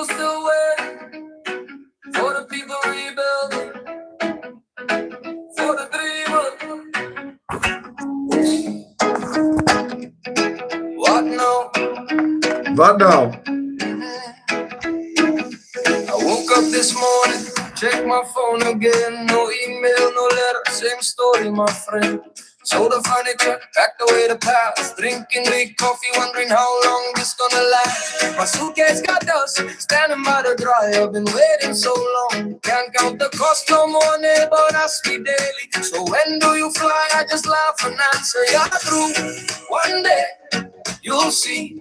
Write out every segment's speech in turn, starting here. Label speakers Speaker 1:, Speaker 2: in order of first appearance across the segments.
Speaker 1: people still waiting for the people rebuilding, for the dreamers. What now?
Speaker 2: What now?
Speaker 1: I woke up this morning, checked my phone again. No email, no letter, same story, my friend. Sold the furniture, packed away the past. Drinking big coffee, wondering how long this gonna last. My suitcase got dust, standing by the dryer. I've been waiting so long, can't count the cost no more. Neighbor ask me daily, so when do you fly? I just laugh and answer, yeah, through. One day, you'll see.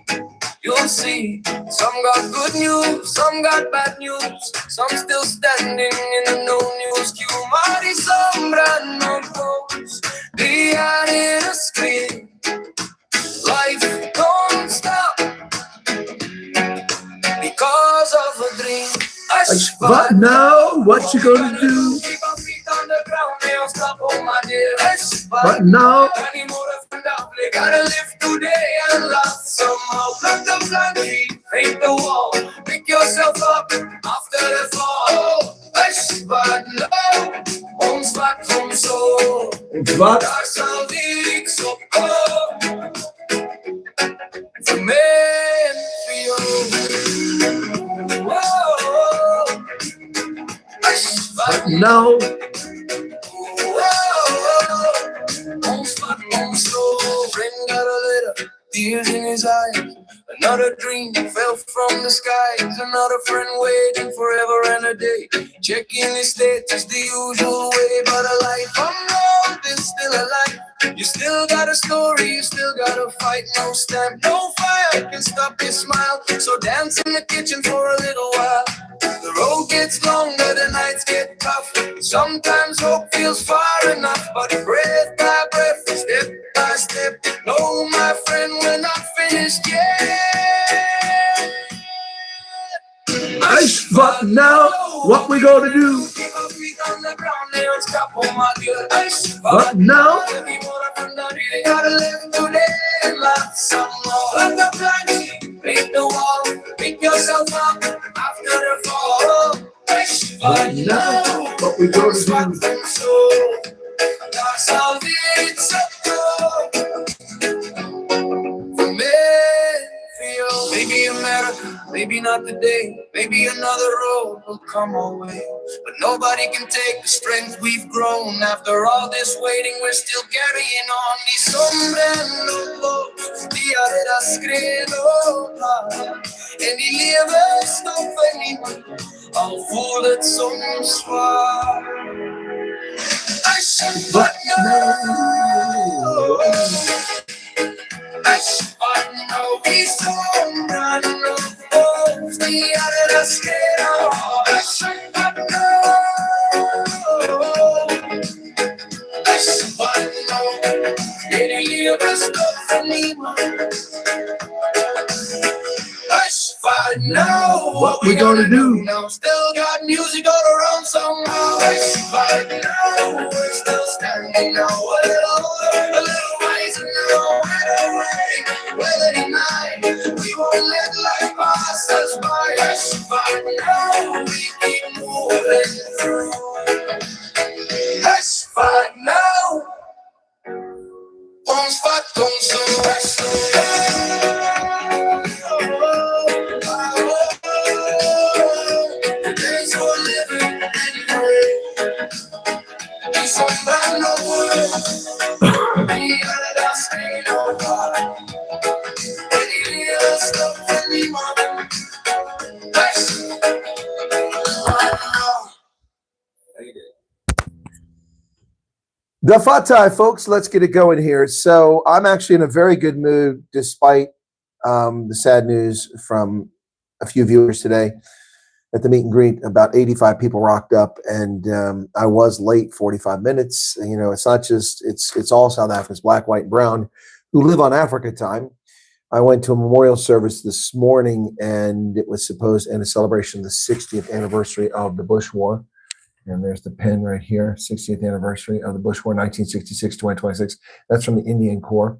Speaker 1: You'll see, some got good news, some got bad news, some still standing in the no news queue. Mari sombra no pose, behind the screen. Life don't stop because of a dream.
Speaker 2: But now, what you gonna do?
Speaker 1: Keep our feet on the ground, nails stop on my dear.
Speaker 2: But now,
Speaker 1: gotta live today and laugh somehow. Plug the blanket, paint the wall, pick yourself up after the fall. But no, ons wat kom zo.
Speaker 2: Wat?
Speaker 1: Daar zal die niks op komen. Voor mij en voor jou.
Speaker 2: but now,
Speaker 1: Friend got a letter, tears in his eyes. Another dream fell from the skies. Another friend waiting forever and a day. Checking his status the usual way. But a life unknown is still alive. You still got a story, you still gotta fight. No stamp, no fire can stop your smile. So dance in the kitchen for a little while. The road gets longer, the nights get tough. Sometimes hope feels far enough, but breath by breath, step by step. No, my friend, we're not finished yet.
Speaker 2: but now, what we gonna do?
Speaker 1: Keep our feet on the ground, they don't stop on my good ice.
Speaker 2: But now,
Speaker 1: Gotta live today and laugh some more. Like the blanket, paint the wall, pick yourself up after the fall.
Speaker 2: but now, what we gonna do?
Speaker 1: That's how it's up. For me, for you. Maybe America, maybe not today. Maybe another road will come our way. But nobody can take the strength we've grown. After all this waiting, we're still carrying on. Ni sombra no luz, día de das credo. En die leven stoppen niemand, al voelt het soms zwaar.
Speaker 2: But now,
Speaker 1: Die sombra no luz, día de das credo. Now,
Speaker 2: what we gonna do?
Speaker 1: Now, still got music all around somehow. But now, we're still standing now. A little wiser now. Whether tonight, we won't let life pass us by. But now, we keep moving through. But now, ons vat ons zo. Today's for living anyway. Die sombra no world. Die alle das ain't no God. Any real stuff anymore.
Speaker 2: The Fatai, folks, let's get it going here. So I'm actually in a very good mood despite the sad news from a few viewers today at the meet and greet. About 85 people rocked up, and I was late 45 minutes. You know, it's not just, it's all South Africans, black, white, and brown, who live on Africa time. I went to a memorial service this morning, and it was supposed to end a celebration of the 60th anniversary of the Bush War. And there's the pen right here, 60th anniversary of the Bush War, 1966 to 2026. That's from the Indian Corps.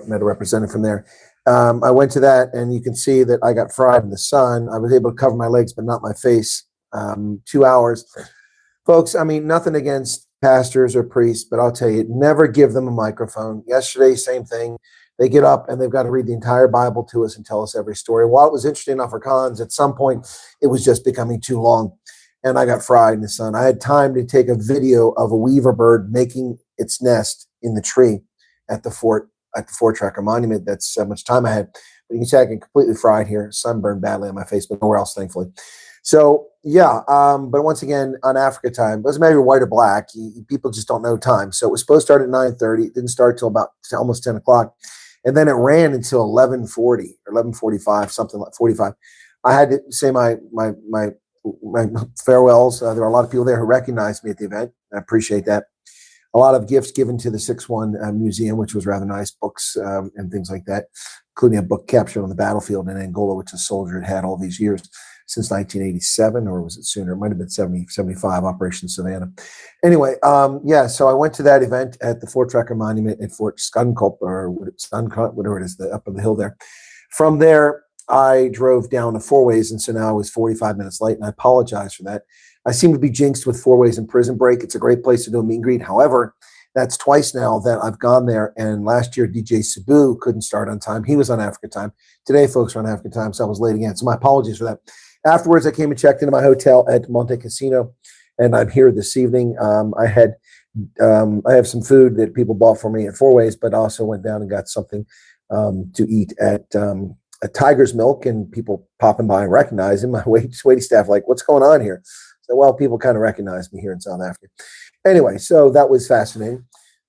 Speaker 2: Met a representative from there. I went to that, and you can see that I got fried in the sun. I was able to cover my legs, but not my face. 2 hours. Folks, I mean, nothing against pastors or priests, but I'll tell you, never give them a microphone. Yesterday, same thing. They get up and they've got to read the entire Bible to us and tell us every story. While it was interesting enough for cons, at some point, it was just becoming too long, and I got fried in the sun. I had time to take a video of a weaver bird making its nest in the tree at the Fort Tracker Monument. That's how much time I had. But you can see I get completely fried here, sunburned badly on my face, but nowhere else, thankfully. So yeah, but once again, on Africa time, doesn't matter if you're white or black, people just don't know time. So it was supposed to start at 9:30. It didn't start till about almost 10 o'clock. And then it ran until 11:40 or 11:45, something like 45. I had to say my farewells. There were a lot of people there who recognized me at the event. I appreciate that. A lot of gifts given to the 6-1 museum, which was rather nice, books and things like that, including a book captured on the battlefield in Angola, which a soldier had all these years since 1987, or was it sooner? It might have been 75, Operation Savannah. Anyway, yeah, so I went to that event at the Fort Tracker Monument at Fort Skunkup, or whatever it is, up on the hill there. From there, I drove down to Four Ways, and so now I was 45 minutes late, and I apologize for that. I seem to be jinxed with Four Ways and Prison Break. It's a great place to do a meet and greet. However, that's twice now that I've gone there, and last year DJ Sabu couldn't start on time. He was on Africa time. Today, folks are on Africa time, so I was late again. So my apologies for that. Afterwards, I came and checked into my hotel at Monte Casino, and I'm here this evening. I have some food that people bought for me at Four Ways, but also went down and got something to eat at a Tiger's Milk, and people popping by and recognizing my waiting staff, like, what's going on here? So, well, people kind of recognize me here in South Africa. Anyway, so that was fascinating.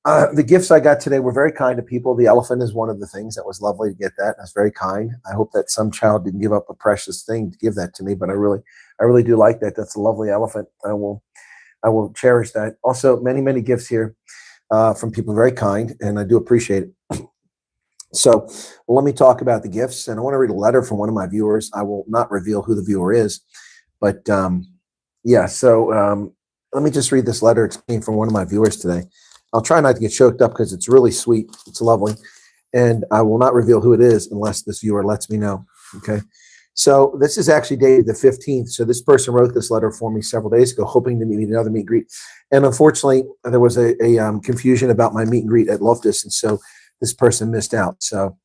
Speaker 2: The gifts I got today were very kind to people. The elephant is one of the things. That was lovely to get that. That's very kind. I hope that some child didn't give up a precious thing to give that to me, but I really do like that. That's a lovely elephant. I will cherish that. Also, many, many gifts here from people very kind, and I do appreciate it. So let me talk about the gifts, and I want to read a letter from one of my viewers. I will not reveal who the viewer is, but yeah, so let me just read this letter. It came from one of my viewers today. I'll try not to get choked up because it's really sweet. It's lovely. And I will not reveal who it is unless this viewer lets me know. Okay. So this is actually dated the 15th. So this person wrote this letter for me several days ago, hoping to meet another meet and greet. And unfortunately, there was a confusion about my meet and greet at Loftus. And so this person missed out. So,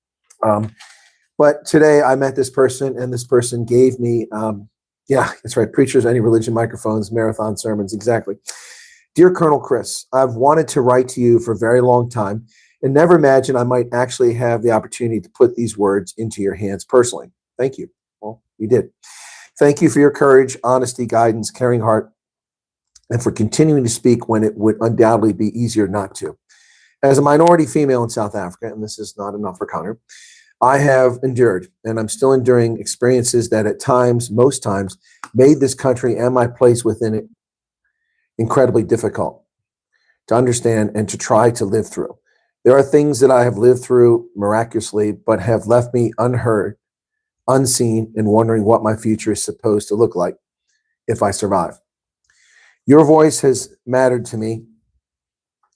Speaker 2: but today I met this person, and this person gave me, yeah, that's right. Preachers, any religion, microphones, marathon sermons. Exactly. Dear Colonel Chris, I've wanted to write to you for a very long time and never imagined I might actually have the opportunity to put these words into your hands personally. Thank you. Well, you did. Thank you for your courage, honesty, guidance, caring heart, and for continuing to speak when it would undoubtedly be easier not to. As a minority female in South Africa, and this is not enough for Connor, I have endured, and I'm still enduring experiences that at times, most times, made this country and my place within it incredibly difficult to understand and to try to live through. There are things that I have lived through miraculously, but have left me unheard, unseen, and wondering what my future is supposed to look like if I survive. Your voice has mattered to me,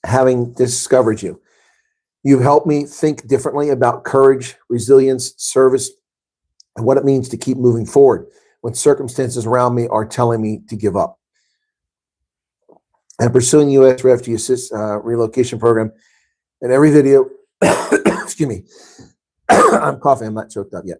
Speaker 2: having discovered you. You've helped me think differently about courage, resilience, service, and what it means to keep moving forward when circumstances around me are telling me to give up. And pursuing U.S. Refugee Assist relocation program, and every video, excuse me, I'm coughing, I'm not choked up yet.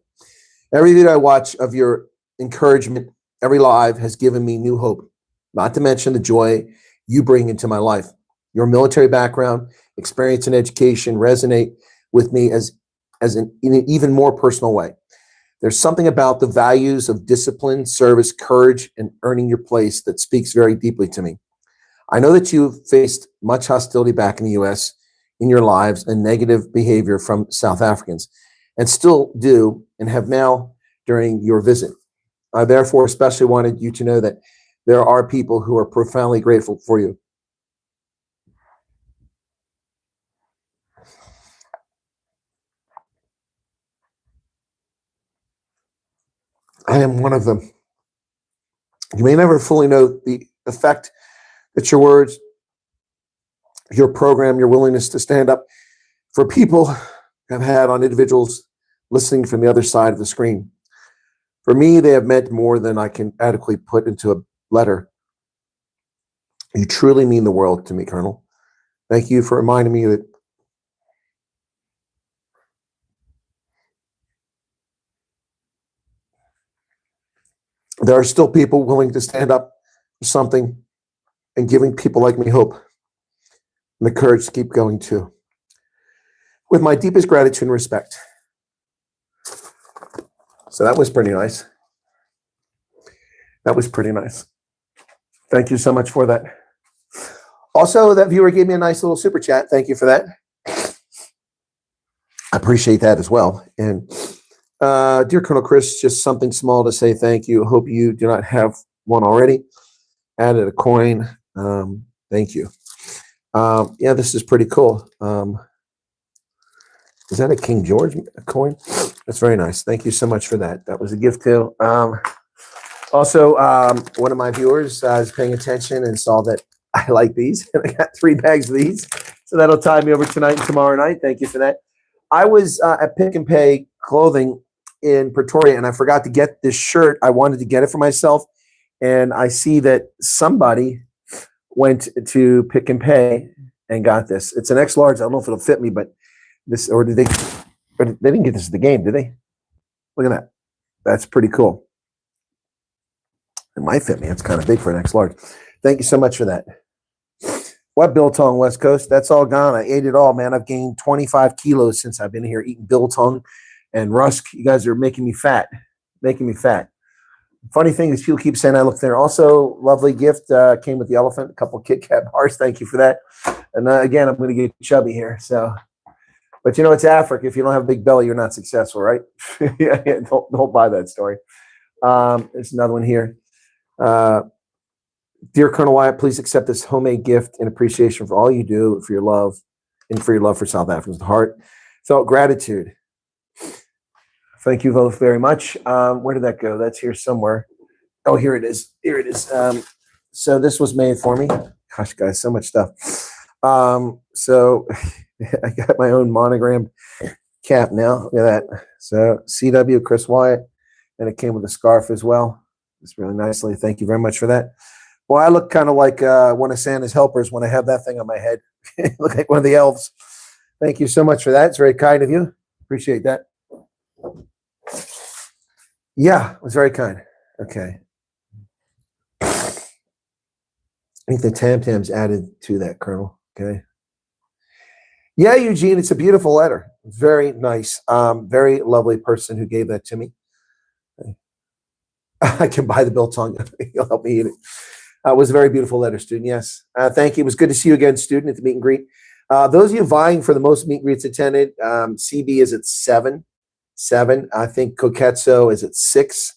Speaker 2: Every video I watch of your encouragement, every live has given me new hope, not to mention the joy you bring into my life. Your military background, experience, and education resonate with me in an even more personal way. There's something about the values of discipline, service, courage, and earning your place that speaks very deeply to me. I know that you've faced much hostility back in the U.S. in your lives and negative behavior from South Africans, and still do and have now during your visit. I therefore especially wanted you to know that there are people who are profoundly grateful for you. I am one of them. You may never fully know the effect that your words, your program, your willingness to stand up for people have had on individuals listening from the other side of the screen. For me, they have meant more than I can adequately put into a letter. You truly mean the world to me, Colonel. Thank you for reminding me that there are still people willing to stand up for something and giving people like me hope and the courage to keep going too. With my deepest gratitude and respect. So that was pretty nice. That was pretty nice. Thank you so much for that. Also, that viewer gave me a nice little super chat. Thank you for that. I appreciate that as well. And dear Colonel Chris, just something small to say thank you. Hope you do not have one already. Added a coin. Thank you. Yeah, this is pretty cool. Is that a King George coin? That's very nice. Thank you so much for that. That was a gift too. Also, one of my viewers is paying attention and saw that I like these. And I got 3 bags of these. So that'll tide me over tonight and tomorrow night. Thank you for that. I was at Pick and Pay Clothing in Pretoria, and I forgot to get this shirt. I wanted to get it for myself. And I see that somebody went to Pick and Pay and got this. It's an X large. I don't know if it'll fit me, but this, or they didn't get this at the game, did they? Look at that. That's pretty cool. It might fit me. It's kind of big for an X large. Thank you so much for that. What biltong, West Coast? That's all gone. I ate it all, man. I've gained 25 kilos since I've been here eating biltong and rusk. You guys are making me fat. Making me fat. Funny thing is, people keep saying I look thinner. Also, lovely gift came with the elephant, a couple Kit Kat bars. Thank you for that. And again, I'm going to get chubby here. So, but you know, it's Africa. If you don't have a big belly, you're not successful, right? Yeah, don't buy that story. There's another one here. Dear Colonel Wyatt, please accept this homemade gift in appreciation for all you do, for your love, and for your love for South Africans. Heartfelt gratitude. Thank you both very much. Where did that go? That's here somewhere. Oh, here it is. Here it is. So this was made for me. Gosh, guys, so much stuff. So I got my own monogrammed cap now. Look at that. So CW, Chris Wyatt, and it came with a scarf as well. It's really nicely. Thank you very much for that. Well, I look kind of like one of Santa's helpers when I have that thing on my head. Look like one of the elves. Thank you so much for that. It's very kind of you. Appreciate that. Yeah, it was very kind. Okay. I think the tam-tams added to that, Colonel. Okay. Yeah, Eugene, it's a beautiful letter. Very nice. Very lovely person who gave that to me. I can buy the biltong. You'll help me eat it. It was a very beautiful letter, student. Yes. Thank you. It was good to see you again, student, at the meet and greet. Those of you vying for the most meet and greets attended, CB is at 7. I think Koketso is at 6.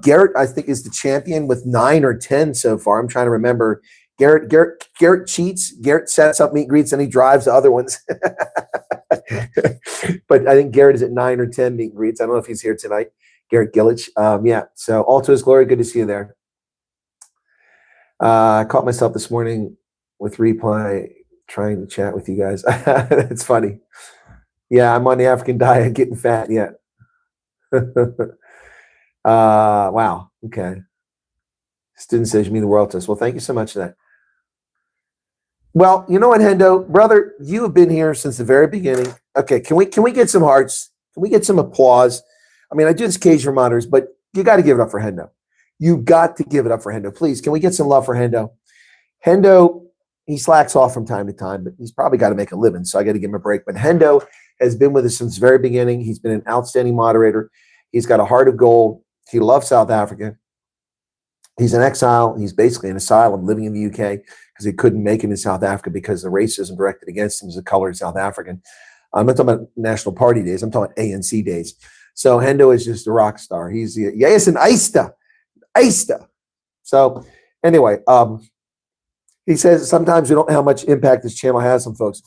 Speaker 2: Garrett, I think, is the champion with 9 or 10 so far. I'm trying to remember. Garrett cheats. Garrett sets up meet and greets and he drives the other ones. But I think Garrett is at 9 or 10 meet and greets. I don't know if he's here tonight. Garrett Gillich. Yeah. So all to his glory. Good to see you there. I caught myself this morning with replay trying to chat with you guys. It's funny. Yeah, I'm on the African diet, getting fat yet. Wow. Okay. Student says you mean the world to us. Well, thank you so much for that. Well, you know what, Hendo, brother, you have been here since the very beginning. Okay, can we get some hearts? Can we get some applause? I mean, I do this cage for monitors, but you got to give it up for Hendo. You got to give it up for Hendo. Please, can we get some love for Hendo? Hendo, he slacks off from time to time, but he's probably got to make a living, so I got to give him a break. But Hendo has been with us since the very beginning. He's been an outstanding moderator. He's got a heart of gold. He loves South Africa. He's in exile. He's basically in asylum living in the UK because he couldn't make it in South Africa because the racism directed against him as a colored South African. I'm not talking about National Party days. I'm talking about ANC days. So Hendo is just a rock star. He's yes, an Eista. So anyway, he says sometimes we don't know how much impact this channel has on folks.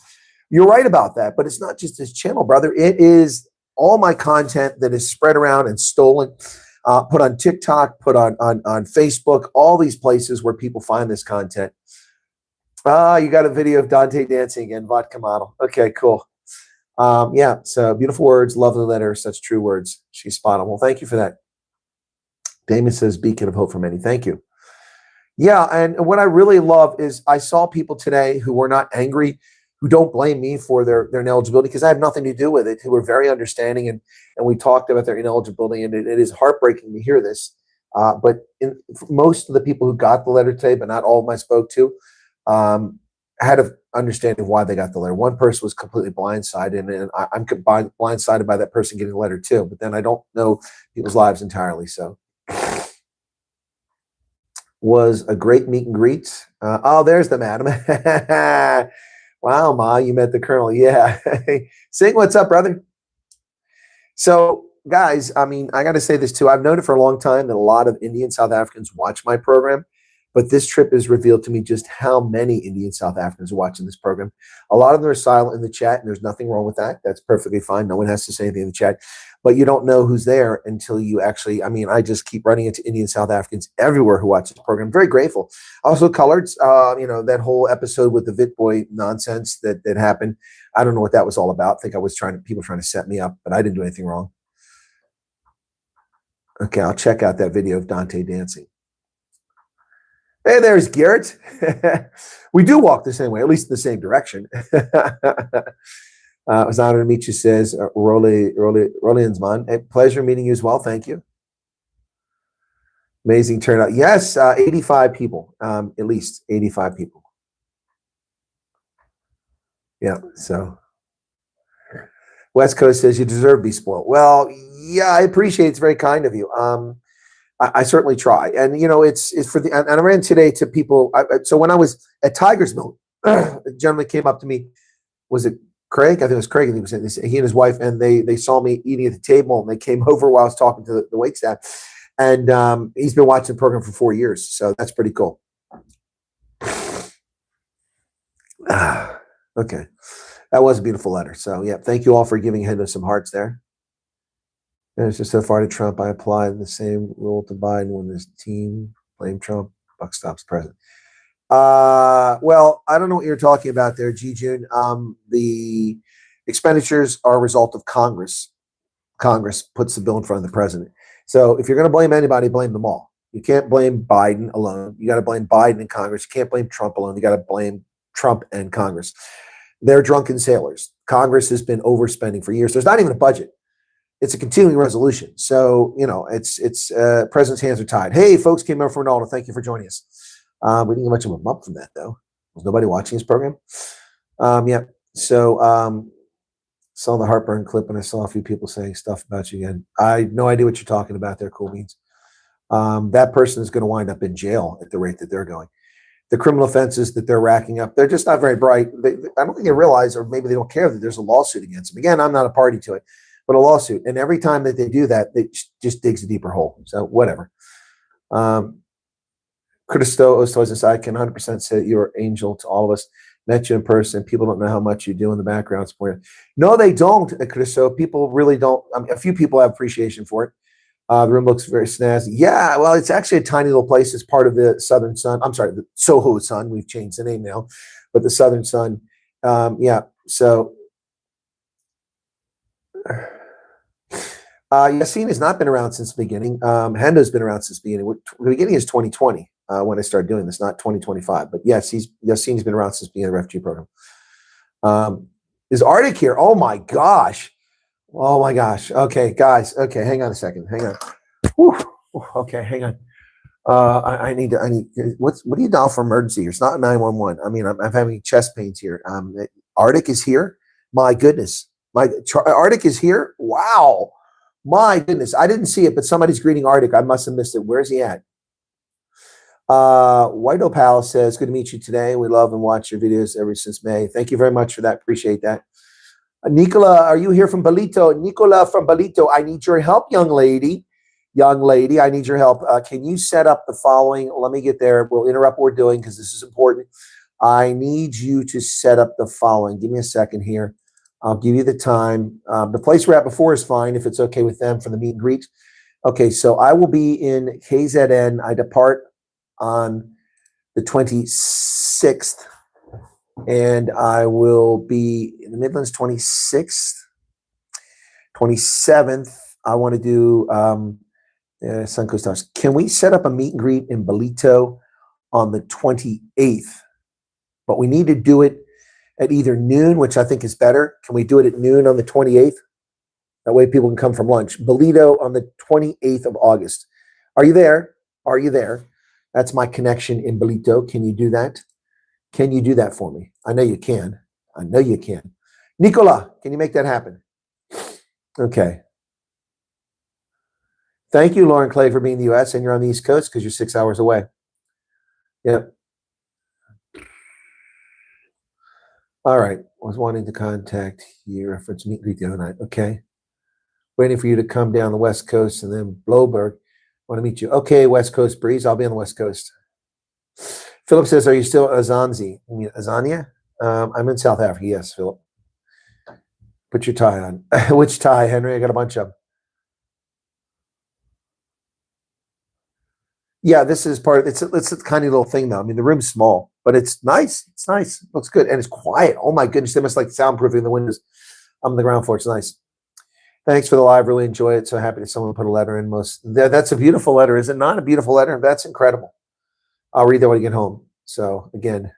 Speaker 2: You're right about that, but it's not just this channel, brother. It is all my content that is spread around and stolen, put on TikTok, put on Facebook, all these places where people find this content. You got a video of Dante dancing again, vodka model. Okay, cool. Yeah, so beautiful words, lovely letter, such true words. She's spot on. Well, thank you for that. Damon says, beacon of hope for many. Thank you. Yeah, and what I really love is I saw people today who were not angry, who don't blame me for their ineligibility because I have nothing to do with it, who were very understanding, and we talked about their ineligibility, and it is heartbreaking to hear this. But most of the people who got the letter today, but not all of them I spoke to, had an understanding of why they got the letter. One person was completely blindsided, and I'm blindsided by that person getting the letter too. But then I don't know people's lives entirely, so. Was a great meet and greet. Oh, there's the madam. Wow, Ma, you met the colonel. Yeah. Sing, what's up, brother? So, guys, I mean, I got to say this too. I've known it for a long time that a lot of Indian South Africans watch my program, but this trip has revealed to me just how many Indian South Africans are watching this program. A lot of them are silent in the chat, and there's nothing wrong with that. That's perfectly fine. No one has to say anything in the chat. But you don't know who's there until you actually, I mean, I just keep running into Indian South Africans everywhere who watch this program. I'm very grateful. Also, Coloreds, that whole episode with the Vitboy nonsense that happened. I don't know what that was all about. I think I was people trying to set me up, but I didn't do anything wrong. Okay, I'll check out that video of Dante dancing. Hey, there's Garrett. We do walk the same way, at least in the same direction. It was an honor to meet you, says Roliansman. Hey, pleasure meeting you as well. Thank you. Amazing turnout. Yes, 85 people, at least 85 people. Yeah, so West Coast says you deserve to be spoiled. Well, yeah, I appreciate it. It's very kind of you. I certainly try. And, it's for and I ran today to people. So when I was at Tiger's Milk, a gentleman came up to me. Was it Craig? I think it was Craig. And he and his wife, and they saw me eating at the table, and they came over while I was talking to the wait staff. And he's been watching the program for 4 years. So that's pretty cool. Okay. That was a beautiful letter. So, yeah, thank you all for giving Hendo some hearts there. And it's just so far to Trump, I applied the same rule to Biden when his team blamed Trump. Buck stops president. Well, I don't know what you're talking about there, G. June. The expenditures are a result of Congress. Congress puts the bill in front of the president. So if you're going to blame anybody, blame them all. You can't blame Biden alone. You got to blame Biden and Congress. You can't blame Trump alone. You got to blame Trump and Congress. They're drunken sailors. Congress has been overspending for years. There's not even a budget. It's a continuing resolution. So, it's president's hands are tied. Hey, folks, came over from Ronaldo. Thank you for joining us. We didn't get much of a bump from that, though. Was nobody watching this program? Yeah. So, saw the heartburn clip, and I saw a few people saying stuff about you again. I have no idea what you're talking about there, Cool Beans. That person is going to wind up in jail at the rate that they're going. The criminal offenses that they're racking up, they're just not very bright. I don't think they realize, or maybe they don't care, that there's a lawsuit against them. Again, I'm not a party to it, but a lawsuit. And every time that they do that, it just digs a deeper hole. So whatever. Christo Ostoisis, I can 100% say you're an angel to all of us. Met you in person. People don't know how much you do in the background support. No, they don't, Christo. People really don't. I mean, a few people have appreciation for it. The room looks very snazzy. Yeah, well, it's actually a tiny little place. It's part of the Southern Sun. I'm sorry, the Soho Sun. We've changed the name now, but the Southern Sun. Yeah, so Yassine has not been around since the beginning. Hendo's been around since the beginning. The beginning is 2020 when I started doing this, not 2025. But yes, Yassine's been around since the beginning of the refugee program. Is Arctic here? Oh my gosh. Oh my gosh. Okay, guys. Okay, hang on a second. Hang on. Whew. Okay, hang on. I need. What do you dial for emergency? It's not 911. I mean, I'm having chest pains here. Arctic is here. My goodness. Arctic is here. Wow. My goodness. I didn't see it, but somebody's greeting Arctic. I must have missed it. Where's he at? White Opal says, good to meet you today. We love and watch your videos ever since May. Thank you very much for that. Appreciate that. Nicola, are you here from Balito? Nicola from Balito, I need your help, young lady. Young lady, I need your help. Can you set up the following? Let me get there. We'll interrupt what we're doing because this is important. I need you to set up the following. Give me a second here. I'll give you the time. The place we're at before is fine if it's okay with them for the meet and greet. Okay, so I will be in KZN. I depart on the 26th And I will be in the Midlands 26th, 27th. I want to do Suncoast Stars. Can we set up a meet and greet in Bolito on the 28th? But we need to do it at either noon, which I think is better. Can we do it at noon on the 28th? That way people can come from lunch. Bolito on the 28th of August. Are you there? Are you there? That's my connection in Bolito. Can you do that? Can you do that for me? I know you can. I know you can. Nicola, can you make that happen? Okay. Thank you, Lauren Clay, for being in the U.S. and you're on the East Coast because you're 6 hours away. Yep. All right. I was wanting to contact you. Reference meet greet the other night. Okay. Waiting for you to come down the West Coast and then Bloberg. Want to meet you. Okay, West Coast breeze. I'll be on the West Coast. Philip says, are you still Azanzi? You mean Azania? I'm in South Africa. Yes, Philip. Put your tie on. Which tie, Henry? I got a bunch of them. Yeah, this is part of it's a tiny little thing though. I mean, the room's small, but it's nice. It's nice. It looks good. And it's quiet. Oh my goodness. They must like soundproofing the windows. I'm on the ground floor. It's nice. Thanks for the live. Really enjoy it. So happy that someone put a letter in. That's a beautiful letter. Is it not a beautiful letter? That's incredible. I'll read that when I get home. So again,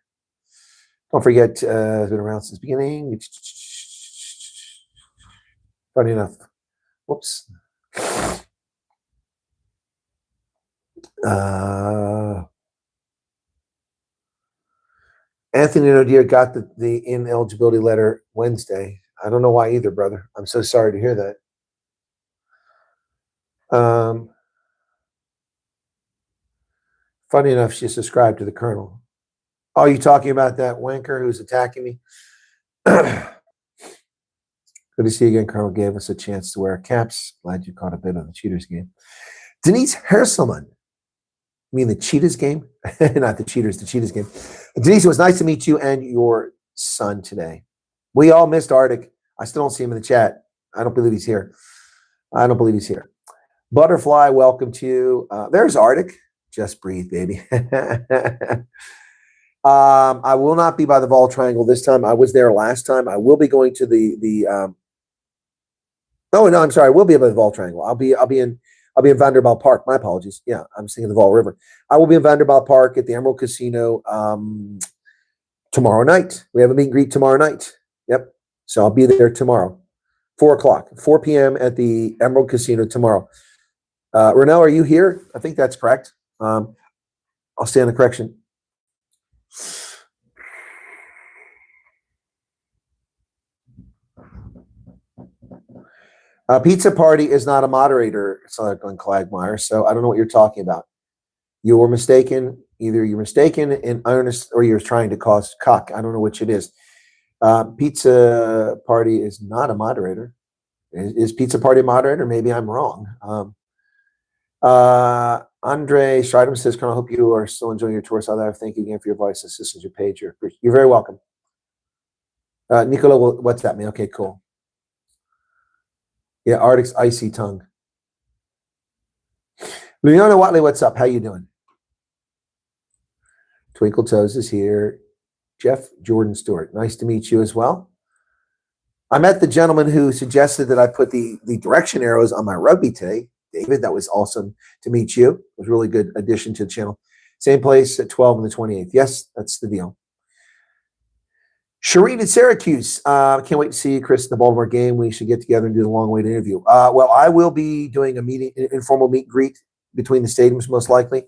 Speaker 2: don't forget, it's been around since the beginning. Funny enough. Whoops. Anthony O'Dear got the ineligibility letter Wednesday. I don't know why either, brother. I'm so sorry to hear that. Funny enough, she subscribed to the Colonel. Oh, you talking about that wanker who's attacking me? Good to see you again. Colonel gave us a chance to wear caps. Glad you caught a bit of the Cheaters game. Denise Herselman. You mean the Cheetahs game? Not the Cheaters, the Cheetahs game. Denise, it was nice to meet you and your son today. We all missed Arctic. I still don't see him in the chat. I don't believe he's here. I don't believe he's here. Butterfly, welcome to you. There's Arctic. Just breathe, baby. I will not be by the Vol Triangle this time. I was there last time. I will be going to Oh no, I'm sorry. I will be by the Vol Triangle. I'll be in Vanderbilt Park. My apologies. Yeah, I'm singing the Vol River. I will be in Vanderbilt Park at the Emerald Casino tomorrow night. We have a meet and greet tomorrow night. Yep. So I'll be there tomorrow, 4 p.m. at the Emerald Casino tomorrow. Renell, are you here? I think that's correct. I'll stand the correction. Pizza Party is not a moderator, Glenn Clagmeyer, so I don't know what you're talking about. You were mistaken. Either you're mistaken in earnest or you're trying to cause cock. I don't know which it is. Pizza Party is not a moderator. Is Pizza Party a moderator? Maybe I'm wrong. Andre Stridham says, Colonel, I hope you are still enjoying your tour South Africa. Thank you again for your advice, assistance, your page. You're very welcome. Nicola, what's that mean? Okay, cool. Yeah, Arctic's icy tongue. Leona Watley, what's up? How you doing? Twinkle Toes is here. Jeff Jordan Stewart, nice to meet you as well. I met the gentleman who suggested that I put the direction arrows on my rugby today. David, that was awesome to meet you. It was a really good addition to the channel. Same place at 12 and the 28th. Yes, that's the deal. Shereen in Syracuse. Can't wait to see you, Chris, in the Baltimore game. We should get together and do the long-wait interview. Well, I will be doing a informal meet and greet between the stadiums, most likely.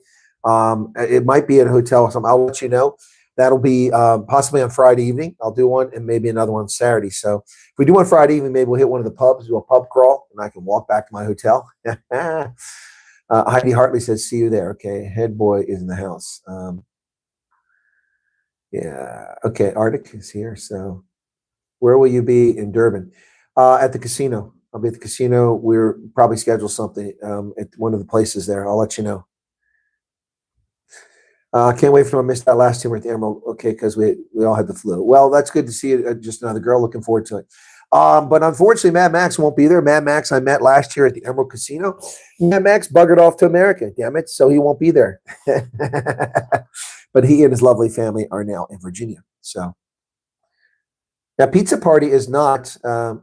Speaker 2: It might be at a hotel or something. I'll let you know. That'll be possibly on Friday evening. I'll do one, and maybe another one Saturday. So if we do one Friday evening, maybe we'll hit one of the pubs, do a pub crawl, and I can walk back to my hotel. Heidi Hartley says, see you there. Okay, head boy is in the house. Yeah, okay, Arctic is here. So where will you be in Durban? At the casino. I'll be at the casino. We're probably schedule something at one of the places there. I'll let you know. Can't wait for him. I missed that last team at the Emerald. Okay, because we all had the flu. Well, that's good to see it. Just another girl. Looking forward to it. But unfortunately, Mad Max won't be there. Mad Max I met last year at the Emerald Casino. Mad Max buggered off to America. Damn it! So he won't be there. But he and his lovely family are now in Virginia. So Now, Pizza Party is not a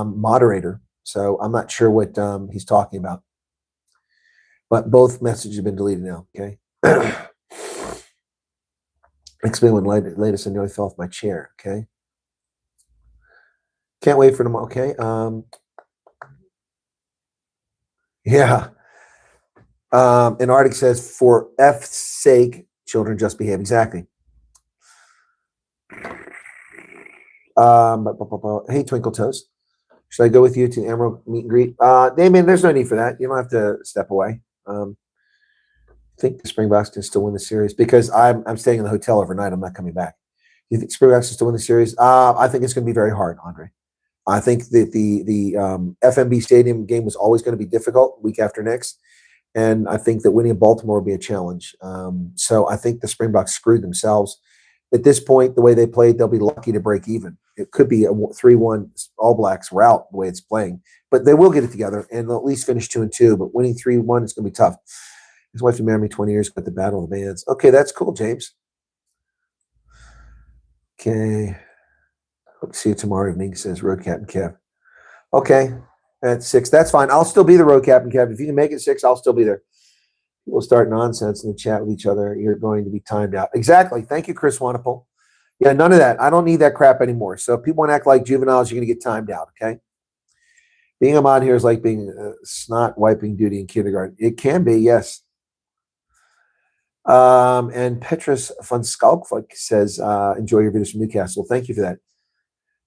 Speaker 2: moderator, so I'm not sure what he's talking about. But both messages have been deleted now. Okay. Explain when latest I nearly fell off my chair. Okay. Can't wait for tomorrow. Okay. Yeah. And Arctic says, for F's sake, children just behave. Exactly. Hey, Twinkle Toes. Should I go with you to the Emerald meet and greet? Damien, there's no need for that. You don't have to step away. I think the Springboks can still win the series because I'm staying in the hotel overnight. I'm not coming back. You think Springboks can still win the series? I think it's going to be very hard, Andre. I think that the FMB Stadium game was always going to be difficult week after next. And I think that winning in Baltimore will be a challenge. So I think the Springboks screwed themselves. At this point, the way they played, they'll be lucky to break even. It could be a 3-1 All Blacks route the way it's playing. But they will get it together, and they'll at least finish 2-2. But winning 3-1 is going to be tough. His wife been married me 20 years, got the battle of the bands. Okay, that's cool, James. Okay. Hope to see you tomorrow evening, says Road Captain Kev. Okay, at 6. That's fine. I'll still be the Road Captain Kev. If you can make it 6, I'll still be there. People start nonsense in the chat with each other. You're going to be timed out. Exactly. Thank you, Chris Wyatt. Yeah, none of that. I don't need that crap anymore. So if people want to act like juveniles, you're going to get timed out, okay? Being a mod here is like being snot wiping duty in kindergarten. It can be, yes. And Petrus von Skalkvik says, enjoy your videos from Newcastle. Thank you for that.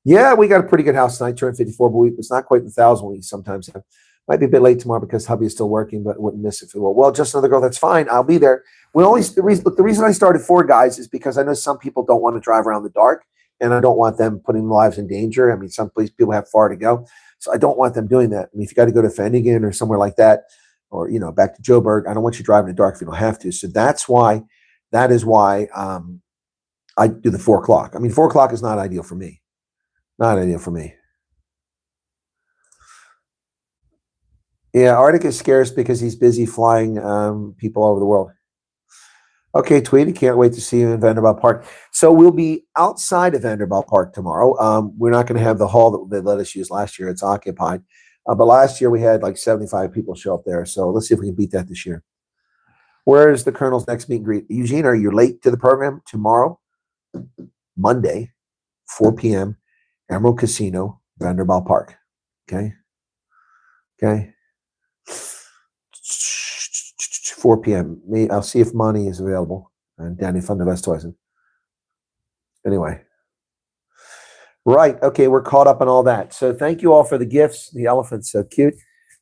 Speaker 2: Yeah, we got a pretty good house tonight, 254, but it's not quite the 1,000 we sometimes have. Might be a bit late tomorrow because hubby is still working, but wouldn't miss it for the well. Well, just another girl. That's fine. I'll be there. The reason I started 4 guys is because I know some people don't want to drive around the dark, and I don't want them putting their lives in danger. I mean, some people have far to go, so I don't want them doing that. I mean, if you got to go to Finnegan or somewhere like that, or back to Joburg, I don't want you driving in the dark if you don't have to. So that is why I do the 4 o'clock. I mean, 4 o'clock is not ideal for me. Not ideal for me. Yeah, Arctic is scarce because he's busy flying people all over the world. Okay, Tweety, can't wait to see you in Vanderbilt Park. So we'll be outside of Vanderbilt Park tomorrow. We're not going to have the hall that they let us use last year. It's occupied. But last year we had like 75 people show up there. So let's see if we can beat that this year. Where is the Colonel's next meet and greet? Eugene, are you late to the program? Tomorrow, Monday, 4 p.m., Emerald Casino, Vanderbilt Park. Okay? Okay. 4 p.m. I'll see if Monty is available. And Danny van der Westhuizen. Anyway. Right. Okay, we're caught up on all that. So thank you all for the gifts. The elephant's so cute.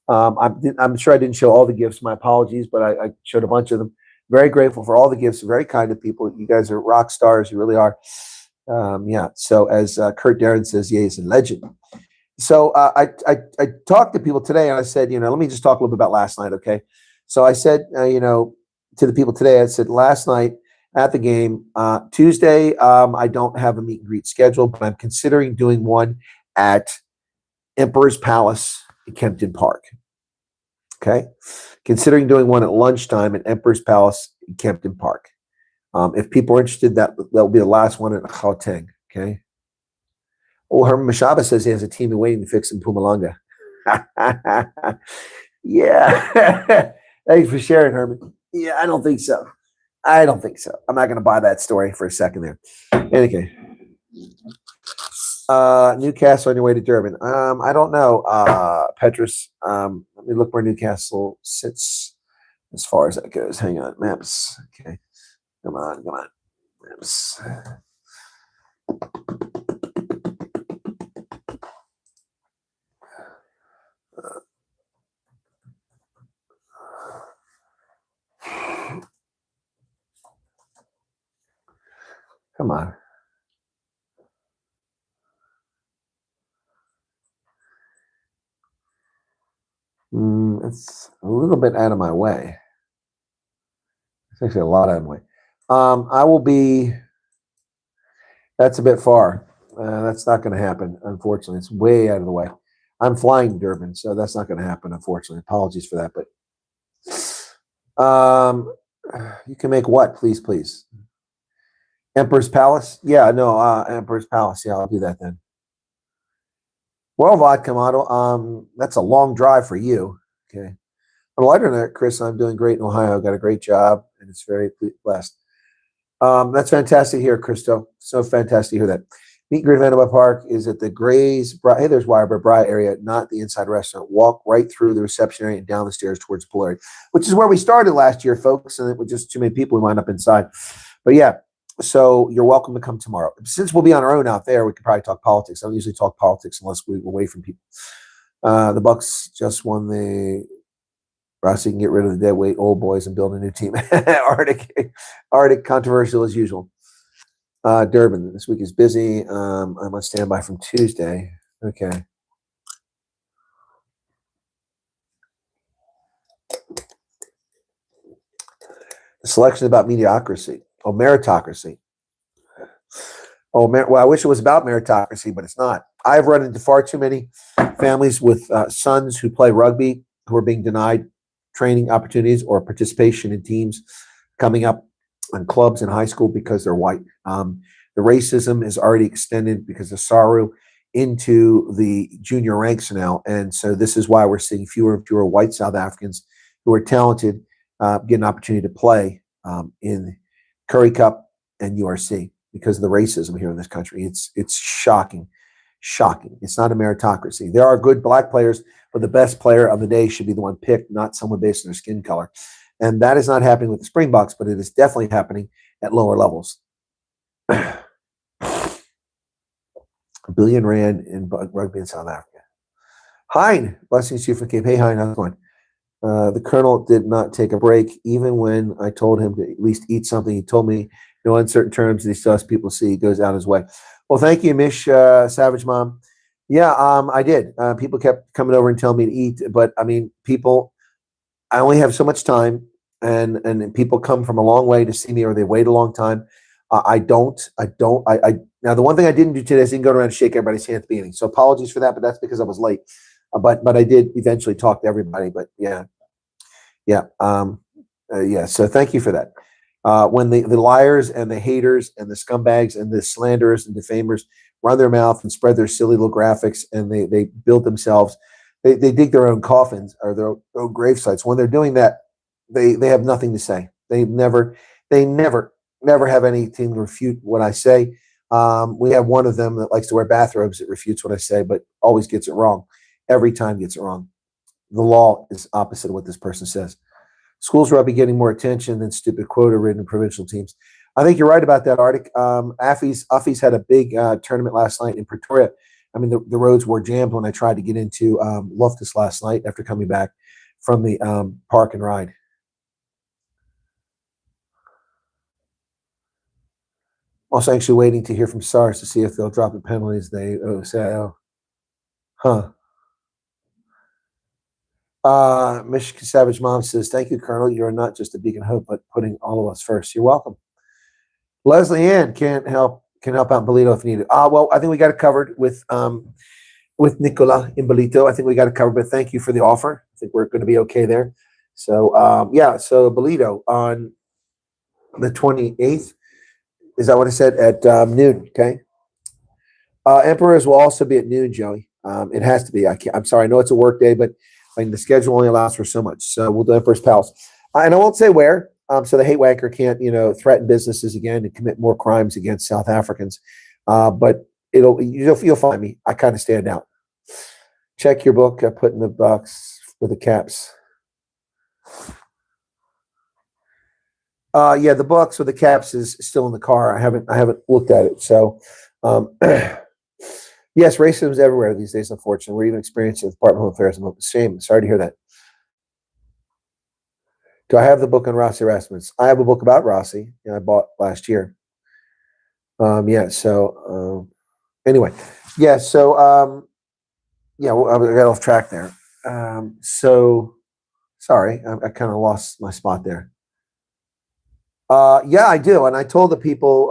Speaker 2: I'm sure I didn't show all the gifts. My apologies, but I showed a bunch of them. Very grateful for all the gifts. Very kind of people. You guys are rock stars. You really are. Yeah. So as Kurt Darren says, yeah, he's a legend. So I talked to people today, and I said, let me just talk a little bit about last night, okay? So I said, to the people today, I said, last night at the game, Tuesday, I don't have a meet and greet scheduled, but I'm considering doing one at Emperor's Palace in Kempton Park, okay? Considering doing one at lunchtime at Emperor's Palace in Kempton Park. If people are interested, that will be the last one at Gauteng, okay? Oh, Herman Mashaba says he has a team in waiting to fix in Mpumalanga. Yeah. Thanks for sharing, Herman. Yeah, I don't think so. I'm not going to buy that story for a second there. Anyway. Newcastle on your way to Durban. I don't know, Petrus. Let me look where Newcastle sits as far as that goes. Hang on. Maps. Okay. Come on. Maps. Come on. It's a little bit out of my way. It's actually a lot out of my way. I will be. That's a bit far. That's not going to happen, unfortunately. It's way out of the way. I'm flying to Durban, so that's not going to happen, unfortunately. Apologies for that, but you can make what, please? Emperor's Palace. Yeah, no, Emperor's Palace. Yeah, I'll do that then. Well, vodka model. That's a long drive for you. Okay. On a lighter note, Chris, I'm doing great in Ohio. Got a great job, and it's very blessed. That's fantastic to hear, Christo. So fantastic to hear that. Meet and greet event at my park is at the Grays. Hey, there's Wyberg Bry area, not the inside restaurant. Walk right through the reception area and down the stairs towards the pool area, which is where we started last year, folks. And it was just too many people. We wound up inside. But yeah, so you're welcome to come tomorrow. Since we'll be on our own out there, we could probably talk politics. I don't usually talk politics unless we're away from people. The Bucks just won the Rossi can get rid of the dead weight old boys and build a new team. Arctic controversial as usual. Durban, this week is busy. I'm on standby from Tuesday. Okay. The selection about mediocrity. Oh, meritocracy. Oh, well, I wish it was about meritocracy, but it's not. I've run into far too many families with sons who play rugby who are being denied training opportunities or participation in teams coming up on clubs in high school because they're white. The racism is already extended because of Saru into the junior ranks now. And so this is why we're seeing fewer and fewer white South Africans who are talented get an opportunity to play in Curry Cup and URC because of the racism here in this country. It's shocking. It's not a meritocracy. There are good black players, but the best player of the day should be the one picked, not someone based on their skin color. And that is not happening with the Springboks, but it is definitely happening at lower levels. R1 billion in rugby in South Africa. Hein, blessings to you from Cape. Hey, Hein, how's it going? The Colonel did not take a break, even when I told him to at least eat something. He told me, no uncertain terms, and he still has people see. He goes out his way. Well, thank you, Mish Savage Mom. Yeah, I did. People kept coming over and telling me to eat, but I mean, people, I only have so much time, and people come from a long way to see me, or they wait a long time. I now the one thing I didn't do today is I didn't go around and shake everybody's hand at the beginning. So apologies for that, but that's because I was late. But I did eventually talk to everybody. But yeah. So thank you for that. When the liars and the haters and the scumbags and the slanderers and defamers run their mouth and spread their silly little graphics and they build themselves, they dig their own coffins or their own grave sites. When they're doing that, they have nothing to say. They never have anything to refute what I say. We have one of them that likes to wear bathrobes that refutes what I say, but always gets it wrong. Every time gets it wrong. The law is opposite of what this person says. Schools rugby getting more attention than stupid quota-ridden provincial teams. I think you're right about that, Arctic. Affy's had a big tournament last night in Pretoria. I mean, the roads were jammed when I tried to get into Loftus last night after coming back from the park and ride. Also, actually waiting to hear from SARS to see if they'll drop the penalties they say. Michigan Savage Mom says, thank you, Colonel. You're not just a beacon of hope, but putting all of us first. You're welcome. Leslie Ann can help out Bolito if needed. Well, I think we got it covered with Nicola in Bolito. I think we got it covered, but thank you for the offer. I think we're going to be okay there. So, so Bolito on the 28th. Is that what I said? At noon, okay? Emperors will also be at noon, Joey. It has to be. I'm sorry. I know it's a work day, but the schedule only allows for so much. So we'll do Emperor's Palace. And I won't say where, so the hate wanker can't, threaten businesses again and commit more crimes against South Africans. But you'll find me. I kind of stand out. Check your book. I put in the box with the caps. The box with the caps is still in the car. I haven't looked at it. So, yes, racism is everywhere these days. Unfortunately, we're even experiencing the Department of Home Affairs. I'm ashamed. Sorry to hear that. Do I have the book on Rossi Rasmus? I have a book about Rossi. I bought last year. Anyway, yeah. So, I got off track there. Sorry, I kind of lost my spot there. I do. And I told the people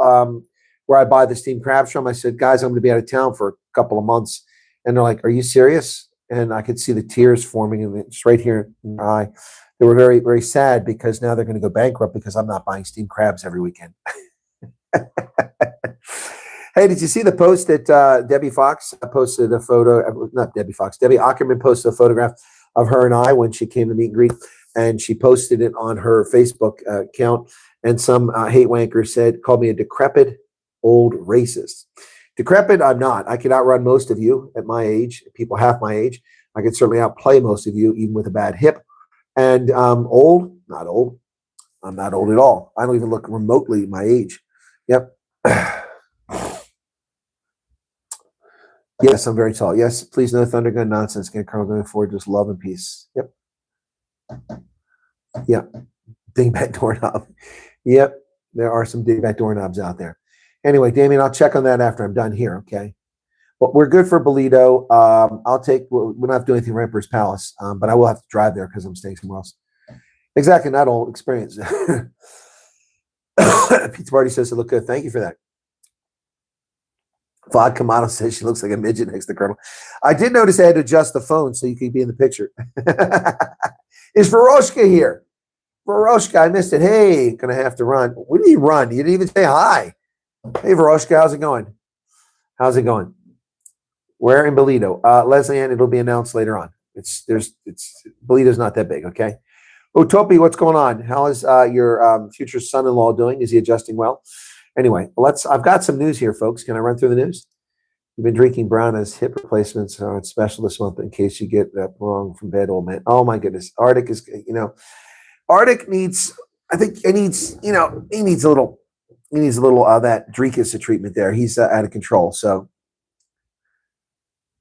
Speaker 2: where I buy the steamed crabs from, I said, guys, I'm going to be out of town for a couple of months. And they're like, are you serious? And I could see the tears forming and it's right here in my eye. They were very, very sad because now they're going to go bankrupt because I'm not buying steamed crabs every weekend. Hey, did you see the post that Debbie Fox posted a photo? Not Debbie Fox. Debbie Ackerman posted a photograph of her and I when she came to meet and greet, and she posted it on her Facebook account. And some hate wanker called me a decrepit old racist. Decrepit, I'm not. I can outrun most of you at my age. People half my age. I can certainly outplay most of you, even with a bad hip. And old, not old. I'm not old at all. I don't even look remotely my age. Yep. Yes, I'm very tall. Yes, please no Thundergun nonsense. Can Carl going forward, just love and peace. Yep. Yep. Dingbat doorknob. Yep. There are some dingbat doorknobs out there. Anyway, Damien, I'll check on that after I'm done here, okay? But we're good for Bolito. We're not doing anything in Emperor's Palace, but I will have to drive there because I'm staying somewhere else. Exactly, not old experience. Pizza Party says to look good. Thank you for that. Vodka Model says she looks like a midget next to Colonel. I did notice I had to adjust the phone so you could be in the picture. Is Veroshka here? Veroshka, I missed it. Hey, gonna have to run. What do you run? You didn't even say hi. Hey, Veroshka, how's it going? How's it going? Where in Bolito? Leslie Ann, it'll be announced later on. Bolito's not that big, okay? Otopi, what's going on? How is your future son-in-law doing? Is he adjusting well? Anyway, I've got some news here, folks. Can I run through the news? You've been drinking brown as hip replacements are special this month in case you get that wrong from bed, old man. Oh my goodness. Arctic is, Arctic needs, I think he needs a little that Drekis treatment there. He's out of control. So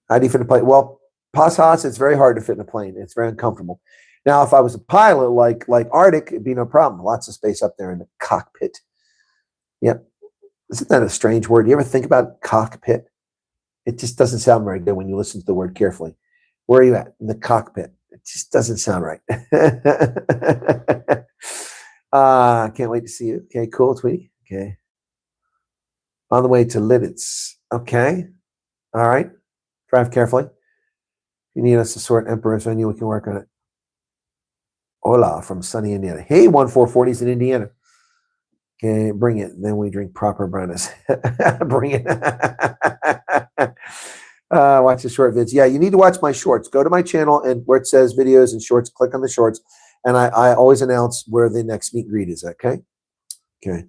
Speaker 2: how do you fit in a plane? Well, Passhas, it's very hard to fit in a plane. It's very uncomfortable. Now, if I was a pilot like Arctic, it'd be no problem. Lots of space up there in the cockpit. Yep. Isn't that a strange word? You ever think about cockpit? It just doesn't sound very good when you listen to the word carefully. Where are you at? In the cockpit. It just doesn't sound right. Can't wait to see you. Okay, cool, Tweety. Okay. On the way to Lidditz. Okay. All right. Drive carefully. If you need us to sort Emperor's venue, we can work on it. Hola from sunny Indiana. Hey, 1440's in Indiana. Okay, bring it. Then we drink proper brownness. Bring it. Watch the short vids. Yeah, you need to watch my shorts. Go to my channel and where it says videos and shorts, click on the shorts. And I always announce where the next meet and greet is. Okay. Okay.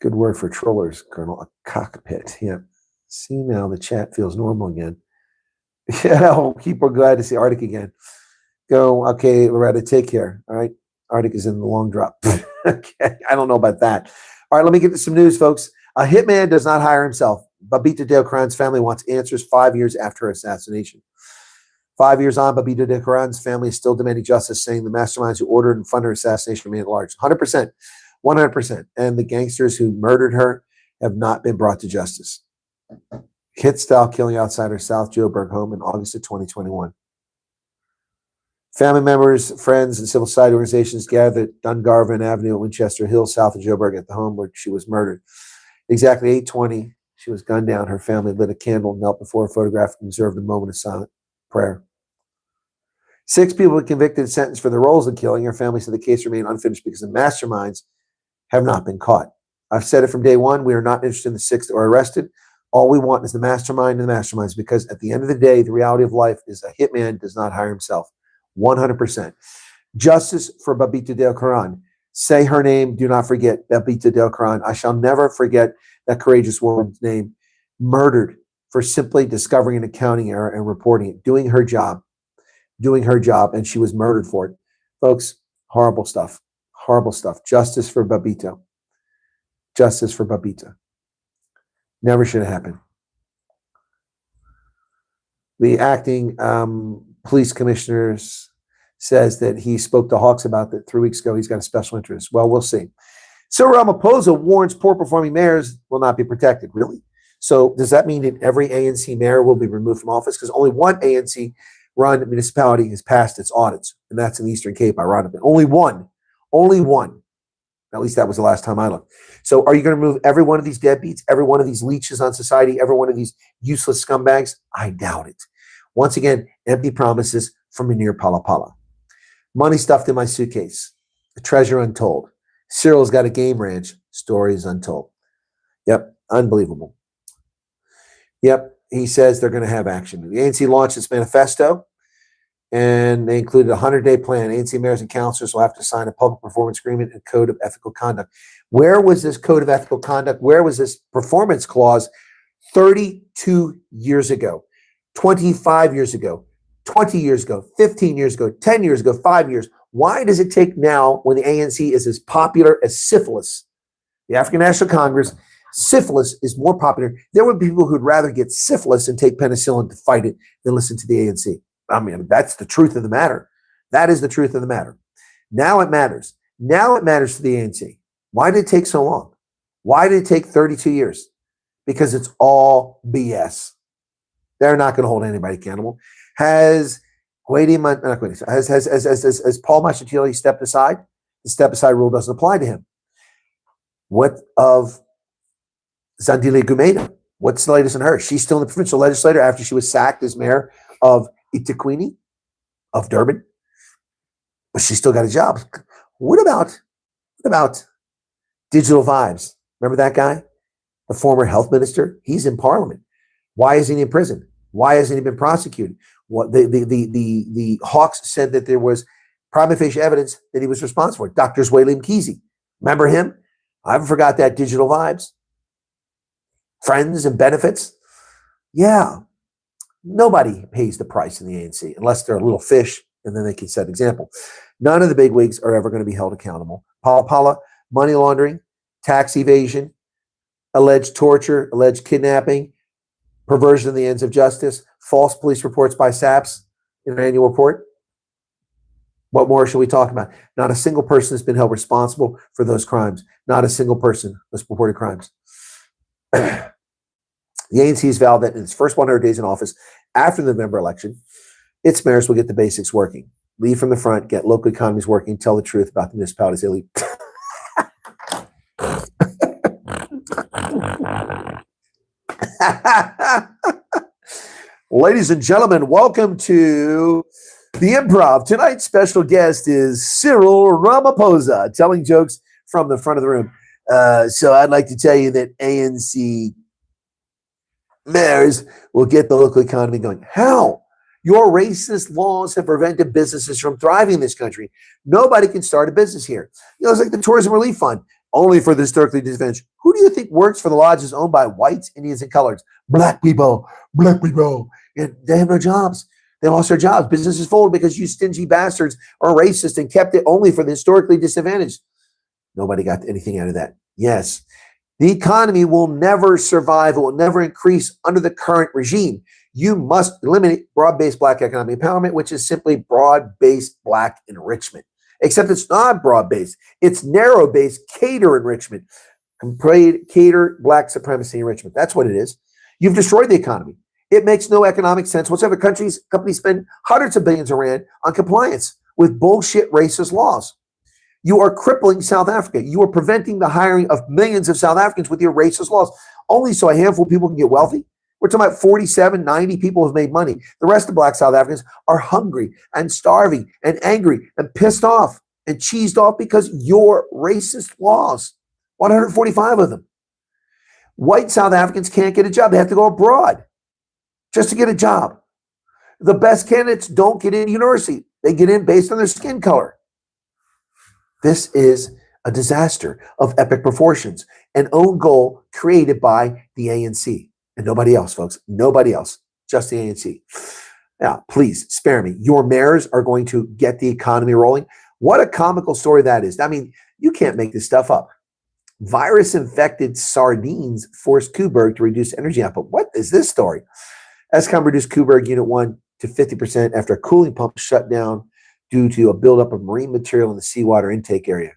Speaker 2: Good word for trollers, Colonel. A cockpit. Yeah. See, now the chat feels normal again. Yeah, we're glad to see Arctic again. Go, okay, Loretta, take care. All right. Arctic is in the long drop. Okay. I don't know about that. All right, let me get to some news, folks. A hitman does not hire himself. Babita Deokaran's family wants answers 5 years after her assassination. 5 years on, Babita Deokaran's family is still demanding justice, saying the masterminds who ordered and funded her assassination remain at large. 100%. 100%. And the gangsters who murdered her have not been brought to justice. Hit-style killing outside her South Joburg home in August of 2021. Family members, friends, and civil society organizations gathered at Dungarvan Avenue at Winchester Hill, south of Joburg, at the home where she was murdered. Exactly 8:20, she was gunned down. Her family lit a candle, knelt before a photograph, and observed a moment of silent prayer. 6 people were convicted and sentenced for the roles of killing. Her family said the case remained unfinished because the masterminds have not been caught. I've said it from day one. We are not interested in the 6 that were arrested. All we want is the mastermind and the masterminds, because at the end of the day, the reality of life is a hitman does not hire himself. 100%. Justice for Babita Deokaran. Say her name. Do not forget Babita Deokaran. I shall never forget that courageous woman's name, murdered for simply discovering an accounting error and reporting it, doing her job, and she was murdered for it. Folks, horrible stuff. Horrible stuff. Justice for Babita. Justice for Babita. Never should have happened. The acting police commissioner says that he spoke to Hawks about that 3 weeks ago. He's got a special interest. Well, we'll see. Cyril Ramaphosa warns poor-performing mayors will not be protected. Really? So does that mean that every ANC mayor will be removed from office? Because only one ANC-run municipality has passed its audits, and that's in the Eastern Cape, ironically. Only one. Only one. At least that was the last time I looked. So are you going to remove every one of these deadbeats, every one of these leeches on society, every one of these useless scumbags? I doubt it. Once again, empty promises from Munir Palapala. Money stuffed in my suitcase. A treasure untold. Cyril's got a game ranch. Stories untold. Yep, unbelievable. Yep, he says they're going to have action. The ANC launched its manifesto, and they included a 100-day plan. ANC mayors and councilors will have to sign a public performance agreement and code of ethical conduct. Where was this code of ethical conduct? Where was this performance clause 32 years ago, 25 years ago, 20 years ago, 15 years ago, 10 years ago, 5 years? Why does it take now, when the ANC is as popular as syphilis, the African National Congress, syphilis is more popular? There would be people who'd rather get syphilis and take penicillin to fight it than listen to the ANC. I mean, that's the truth of the matter. That is the truth of the matter. Now it matters. Now it matters to the ANC. Why did it take so long? Why did it take 32 years? Because it's all BS. They're not going to hold anybody accountable. Has Paul Mashatile stepped aside? The step aside rule doesn't apply to him. What of Zandile Gumeda? What's the latest on her? She's still in the provincial legislature after she was sacked as mayor of Itaquini of Durban, but she still got a job. What about Digital Vibes? Remember that guy, the former health minister? He's in parliament. Why isn't he in prison? Why hasn't he been prosecuted? What the Hawks said that there was prima facie evidence that he was responsible for. Dr. Zweli Mkhize, remember him? I haven't forgot that. Digital Vibes, friends and benefits. Yeah. Nobody pays the price in the ANC unless they're a little fish, and then they can set an example. None of the big wigs are ever going to be held accountable. Pala, money laundering, tax evasion, alleged torture, alleged kidnapping, perversion of the ends of justice, false police reports by SAPS in an annual report. What more should we talk about? Not a single person has been held responsible for those crimes. Not a single person has reported crimes. The ANC has vowed that in its first 100 days in office after the November election, its mayors will get the basics working. Lead from the front, get local economies working, tell the truth about the municipalities they lead. Ladies and gentlemen, welcome to the Improv. Tonight's special guest is Cyril Ramaphosa, telling jokes from the front of the room. So I'd like to tell you that ANC mayors will get the local economy going. How? Your racist laws have prevented businesses from thriving in this country. Nobody can start a business here. You know, it's like the Tourism Relief Fund, only for the historically disadvantaged. Who do you think works for the lodges owned by whites, Indians, and coloreds? Black people. And they have no jobs. They lost their jobs. Businesses folded because you stingy bastards are racist and kept it only for the historically disadvantaged. Nobody got anything out of that. Yes. The economy will never survive. It will never increase under the current regime. You must eliminate broad-based black economic empowerment, which is simply broad-based black enrichment. Except it's not broad-based. It's narrow-based cater enrichment. Cater black supremacy enrichment. That's what it is. You've destroyed the economy. It makes no economic sense whatsoever. Companies spend hundreds of billions of rand on compliance with bullshit racist laws. You are crippling South Africa. You are preventing the hiring of millions of South Africans with your racist laws, only so a handful of people can get wealthy. We're talking about 47, 90 people have made money. The rest of black South Africans are hungry and starving and angry and pissed off and cheesed off because your racist laws, 145 of them. White South Africans can't get a job. They have to go abroad just to get a job. The best candidates don't get in university. They get in based on their skin color. This is a disaster of epic proportions, an own goal created by the ANC and nobody else, folks. Nobody else, just the ANC. Now, please spare me. Your mayors are going to get the economy rolling. What a comical story that is. I mean, you can't make this stuff up. Virus-infected sardines forced Koeberg to reduce energy output. What is this story? Eskom reduced Koeberg Unit 1 to 50% after a cooling pump shut down due to a buildup of marine material in the seawater intake area.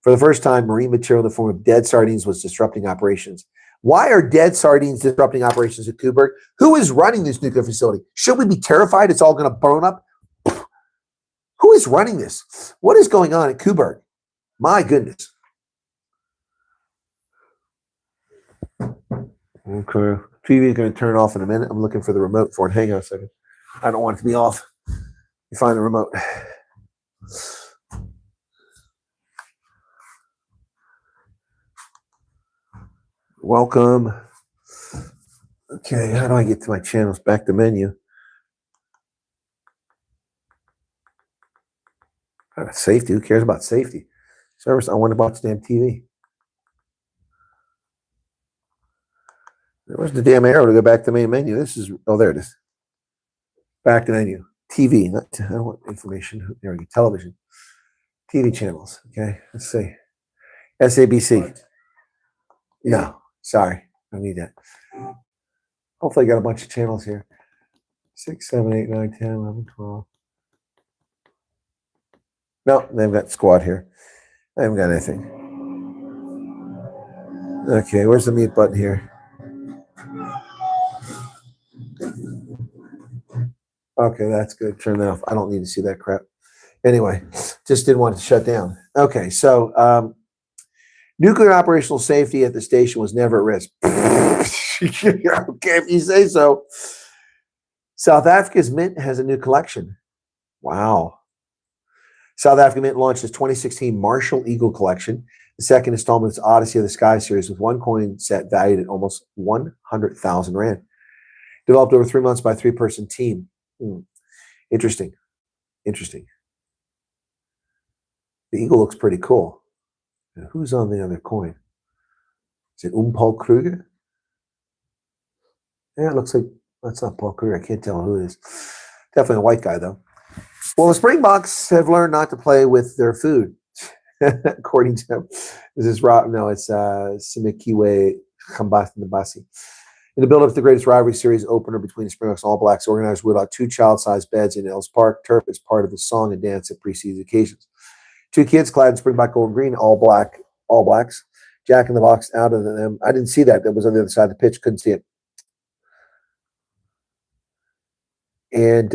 Speaker 2: For the first time, marine material in the form of dead sardines was disrupting operations. Why are dead sardines disrupting operations at Koeberg? Who is running this nuclear facility? Should we be terrified it's all going to burn up? Who is running this? What is going on at Koeberg? My goodness. Okay. TV is going to turn off in a minute. I'm looking for the remote for it. Hang on a second. I don't want it to be off. You find the remote. Welcome. Okay, how do I get to my channels? Back to menu. Safety. Who cares about safety? Service. I want to watch damn TV. Where's the damn arrow to go back to main menu? This is, oh, there it is. Back to menu. TV. Not, I don't want information. There we go. Television. TV channels. Okay, let's see. SABC. No, sorry. I don't need that. Hopefully I got a bunch of channels here. 6, 7, 8, 9, 10, 11, 12. No, they've got squad here. I haven't got anything. Okay, where's the mute button here? Okay, that's good. Turn that off. I don't need to see that crap. Anyway, just didn't want it to shut down. Okay, so nuclear operational safety at the station was never at risk. Okay, if you say so. South Africa's Mint has a new collection. Wow. South Africa Mint launched its 2016 Marshall Eagle collection, the second installment of its Odyssey of the Sky series, with one coin set valued at almost 100,000 Rand. Developed over 3 months by a 3-person team. Interesting. Interesting. The eagle looks pretty cool. Now, who's on the other coin? Is it Paul Kruger? Yeah, it looks like that's not Paul Kruger. I can't tell who it is. Definitely a white guy, though. Well, the Springboks have learned not to play with their food, according to him. This is Rob. No, it's Simikiwe Kambasi. In the build-up to the greatest rivalry series opener between the Springboks and All Blacks, organizers whittled out 2 child-sized beds in Els Park turf as part of the song and dance at pre-season occasions. 2 kids clad in Springbok gold and green, All Blacks, Jack in the Box out of them. I didn't see that. That was on the other side of the pitch. Couldn't see it. And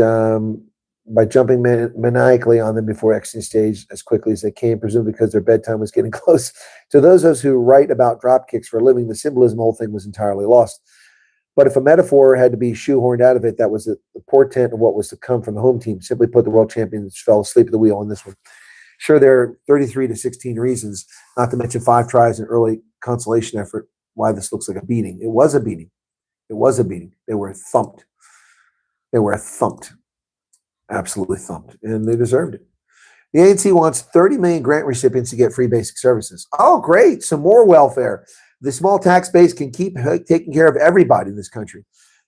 Speaker 2: by jumping maniacally on them before exiting stage as quickly as they came, presumably because their bedtime was getting close. To those of us who write about drop kicks for a living, the symbolism of the whole thing was entirely lost. But if a metaphor had to be shoehorned out of it, that was the portent of what was to come from the home team. Simply put, the world champions fell asleep at the wheel on this one. Sure, there are 33 to 16 reasons, not to mention 5 tries and early consolation effort, why this looks like a beating. It was a beating. It was a beating. They were thumped. They were thumped. Absolutely thumped. And they deserved it. The ANC wants 30 million grant recipients to get free basic services. Oh, great. Some more welfare. The small tax base can keep taking care of everybody in this country.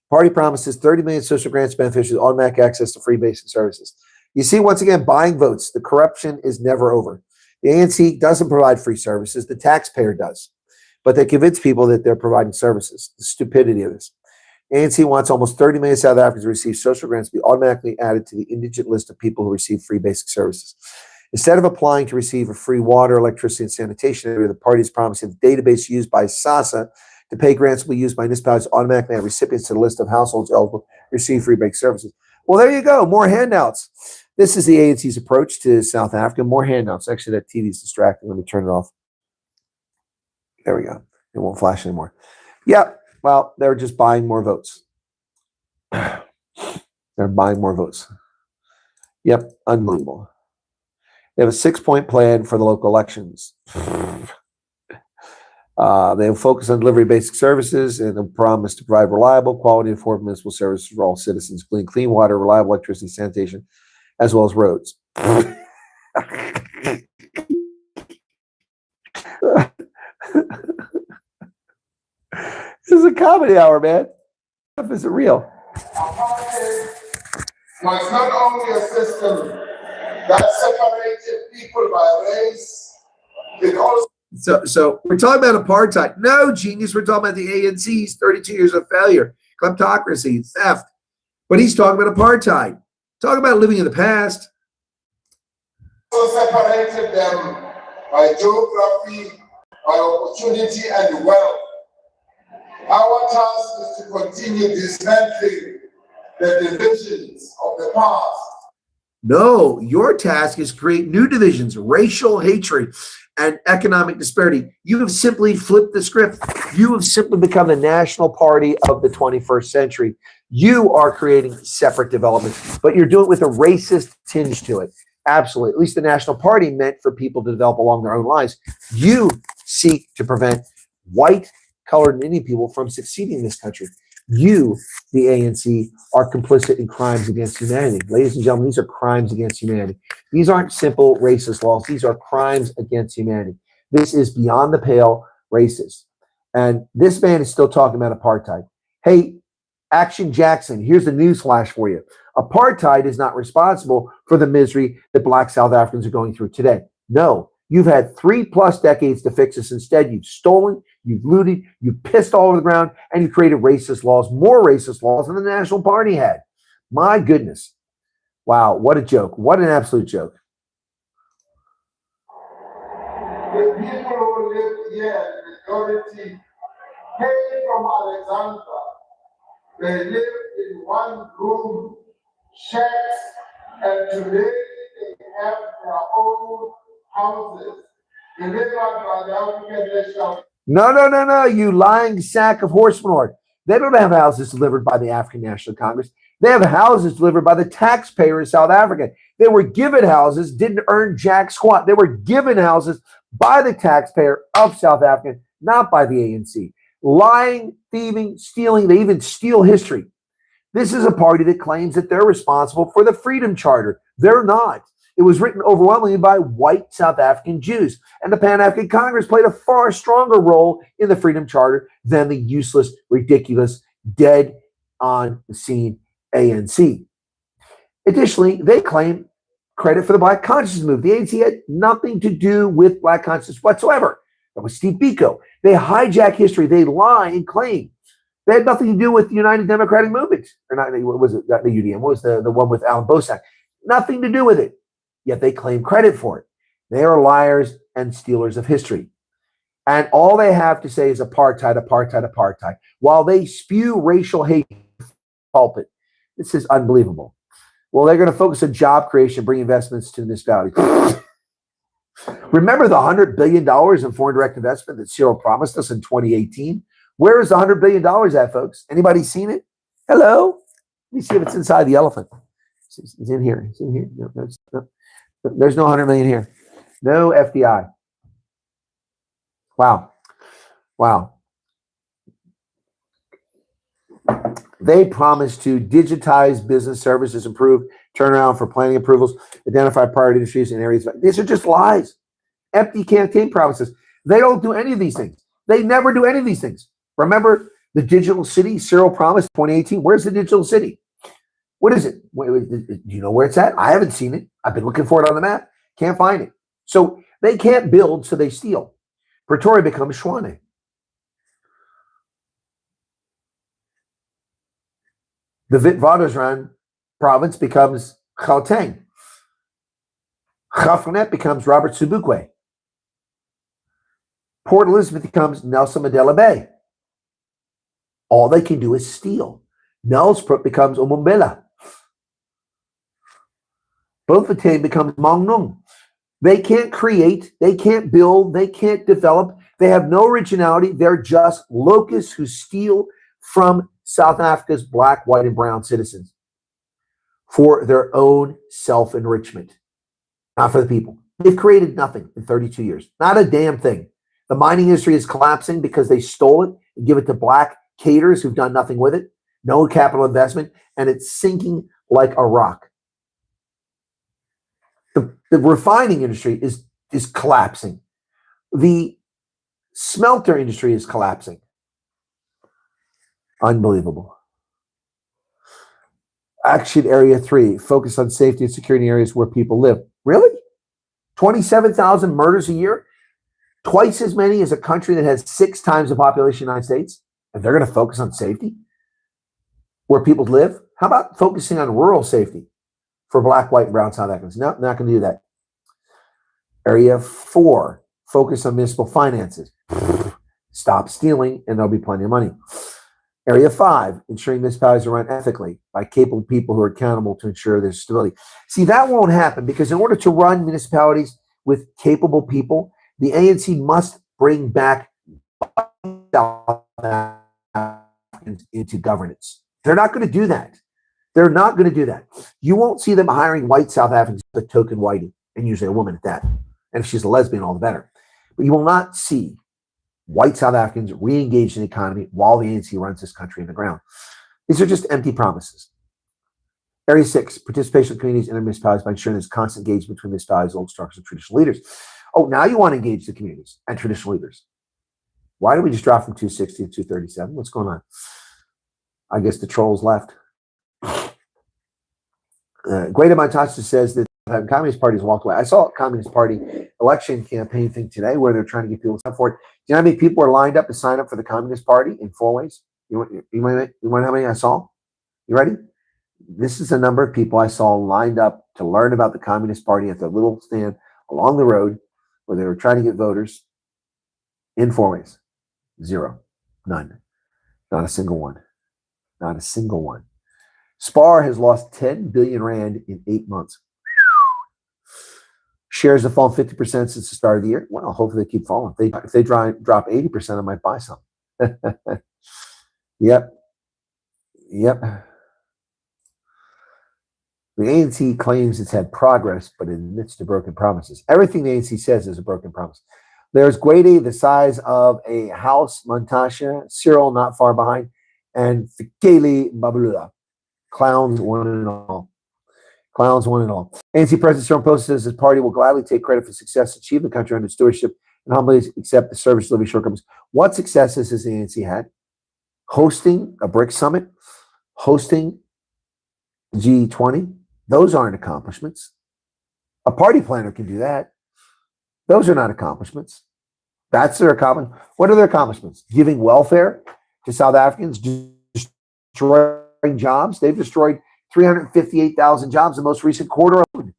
Speaker 2: Party promises 30 million social grants beneficiaries automatic access to free basic services. You see, once again, buying votes. The corruption is never over. The ANC doesn't provide free services. The taxpayer does. But they convince people that they're providing services. The stupidity of this. ANC wants almost 30 million South Africans to receive social grants to be automatically added to the indigent list of people who receive free basic services. Instead of applying to receive a free water, electricity, and sanitation area, the party is promising the database used by SASA to pay grants will be used by municipalities to automatically add recipients to the list of households eligible to receive free basic services. Well, there you go. More handouts. This is the ANC's approach to South Africa. More handouts. Actually, that TV is distracting. Let me turn it off. There we go. It won't flash anymore. Yeah. Well, they're just buying more votes. They're buying more votes. Yep. Unbelievable. They have a 6-point plan for the local elections. They have focused on delivery of basic services and a promise to provide reliable, quality, and affordable municipal services for all citizens, including clean water, reliable electricity, sanitation, as well as roads. This is a comedy hour, man. Is it real?
Speaker 3: No, it's not only a system that separated people by race. It also
Speaker 2: So we're talking about apartheid. No, genius. We're talking about the ANC's 32 years of failure, kleptocracy, theft. But he's talking about apartheid. Talk about living in the past.
Speaker 3: separated them by geography, by opportunity, and wealth. Our task is to continue dismantling the divisions of the past.
Speaker 2: No, your task is create new divisions, racial hatred, and economic disparity. You have simply flipped the script. You have simply become the national party of the 21st century. You are creating separate development, but you're doing it with a racist tinge to it. Absolutely. At least the national party meant for people to develop along their own lines. You seek to prevent white colored and Indian people from succeeding in this country. You, the ANC, are complicit in crimes against humanity. Ladies and gentlemen, these are crimes against humanity. These aren't simple racist laws. These are crimes against humanity. This is beyond the pale racist. And this man is still talking about apartheid. Hey, Action Jackson, here's the news flash for you. Apartheid is not responsible for the misery that black South Africans are going through today. No, you've had 3+ decades to fix this. Instead, you've stolen, you've looted, you've pissed all over the ground, and you created racist laws, more racist laws than the National Party had. My goodness. Wow, what a joke. What an absolute joke.
Speaker 3: The people who live here, the majority, came from Alexandra. They live in one-room shacks, and today they have their own houses delivered by the African National.
Speaker 2: No, you lying sack of horse manure. They don't have houses delivered by the African National Congress. They have houses delivered by the taxpayer in South Africa. They were given houses, didn't earn jack squat. They were given houses by the taxpayer of South Africa, not by the ANC. Lying, thieving, stealing, they even steal history. This is a party that claims that they're responsible for the Freedom Charter. They're not. It was written overwhelmingly by white South African Jews, and the Pan-African Congress played a far stronger role in the Freedom Charter than the useless, ridiculous, dead on the scene ANC. Additionally, they claim credit for the Black Consciousness movement. The ANC had nothing to do with Black consciousness whatsoever. That was Steve Biko. They hijack history. They lie and claim. They had nothing to do with the United Democratic Movement. Or not, what was it? Not the UDM. What was the one with Alan Bosak? Nothing to do with it. Yet they claim credit for it. They are liars and stealers of history. And all they have to say is apartheid, apartheid, apartheid, while they spew racial hate in the pulpit. This is unbelievable. Well, they're going to focus on job creation, bring investments to municipalities. Remember the $100 billion in foreign direct investment that Cyril promised us in 2018? Where is the $100 billion at, folks? Anybody seen it? Hello? Let me see if it's inside the elephant. It's in here. It's in here. No, there's no 100 million here. No FDI. Wow. They promised to digitize business services, improve turnaround for planning approvals, identify priority industries and areas. These are just lies. Empty campaign promises. They don't do any of these things. They never do any of these things. Remember the digital city Cyril promised 2018? Where's the digital city? What is it? Do you know where it's at? I haven't seen it. I've been looking for it on the map. Can't find it. So they can't build, so they steal. Pretoria becomes Shwane. The Witwatersrand province becomes Gauteng. Gauteng becomes Robert Sobukwe. Port Elizabeth becomes Nelson Mandela Bay. All they can do is steal. Nelspruit becomes Umumbela. Bloemfontein becomes Mangnung. They can't create, they can't build, they can't develop. They have no originality. They're just locusts who steal from South Africa's black, white, and brown citizens for their own self-enrichment, not for the people. They've created nothing in 32 years. Not a damn thing. The mining industry is collapsing because they stole it and give it to black caterers who've done nothing with it. No capital investment, and it's sinking like a rock. The refining industry is collapsing. The smelter industry is collapsing. Unbelievable. Action Area 3, focus on safety and security areas where people live. Really? 27,000 murders a year? Twice as many as a country that has 6 times the population of the United States? And they're going to focus on safety? Where people live? How about focusing on rural safety for black, white, and brown South Africans? No, not going to do that. Area 4, focus on municipal finances. Stop stealing and there'll be plenty of money. Area 5, ensuring municipalities are run ethically by capable people who are accountable to ensure there's stability. See, that won't happen because in order to run municipalities with capable people, the ANC must bring back South Africans into governance. They're not going to do that. They're not going to do that. You won't see them hiring white South Africans, a token whitey, and usually a woman at that. And if she's a lesbian, all the better. But you will not see white South Africans re-engaged in the economy while the ANC runs this country in the ground. These are just empty promises. Area 6, participation of communities and municipalities by ensuring there's constant engagement between municipalities, old structures, and traditional leaders. Oh, now you want to engage the communities and traditional leaders. Why did we just drop from 260 to 237? What's going on? I guess the trolls left. Greta Montasha says that the Communist Party has walked away. I saw a Communist Party election campaign thing today where they're trying to get people to sign for it. Do you know how many people are lined up to sign up for the Communist Party in 4 ways? You want to know how many I saw? You ready? This is the number of people I saw lined up to learn about the Communist Party at the little stand along the road where they were trying to get voters in 4 ways. 0. None. Not a single one. Not a single one. SPAR has lost 10 billion rand in 8 months. Shares have fallen 50% since the start of the year. Well, hopefully they keep falling. If they drop 80%, I might buy some. Yep. The ANC claims it's had progress, but it admits to broken promises. Everything the ANC says is a broken promise. There's Gwede, the size of a house, Montasha, Cyril not far behind, and Fikeli Babulula. Clowns one and all. Clowns one and all. ANC President Cyril Ramaphosa says his party will gladly take credit for success achieved in the country under stewardship and humbly accept the service delivery shortcomings. What successes has the ANC had? Hosting a BRICS summit, hosting G20. Those aren't accomplishments. A party planner can do that. Those are not accomplishments. That's their accomplishment. What are their accomplishments? Giving welfare to South Africans, destroying jobs. They've destroyed 358,000 jobs in the most recent quarter alone.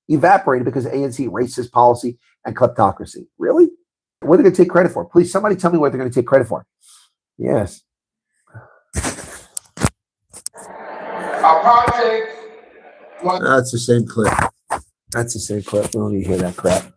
Speaker 2: Evaporated because of ANC racist policy and kleptocracy. Really? What are they going to take credit for? Please, somebody tell me what they're going to take credit for. Yes.
Speaker 3: Apartheid.
Speaker 2: That's the same clip. That's the same clip. We don't need to hear that crap.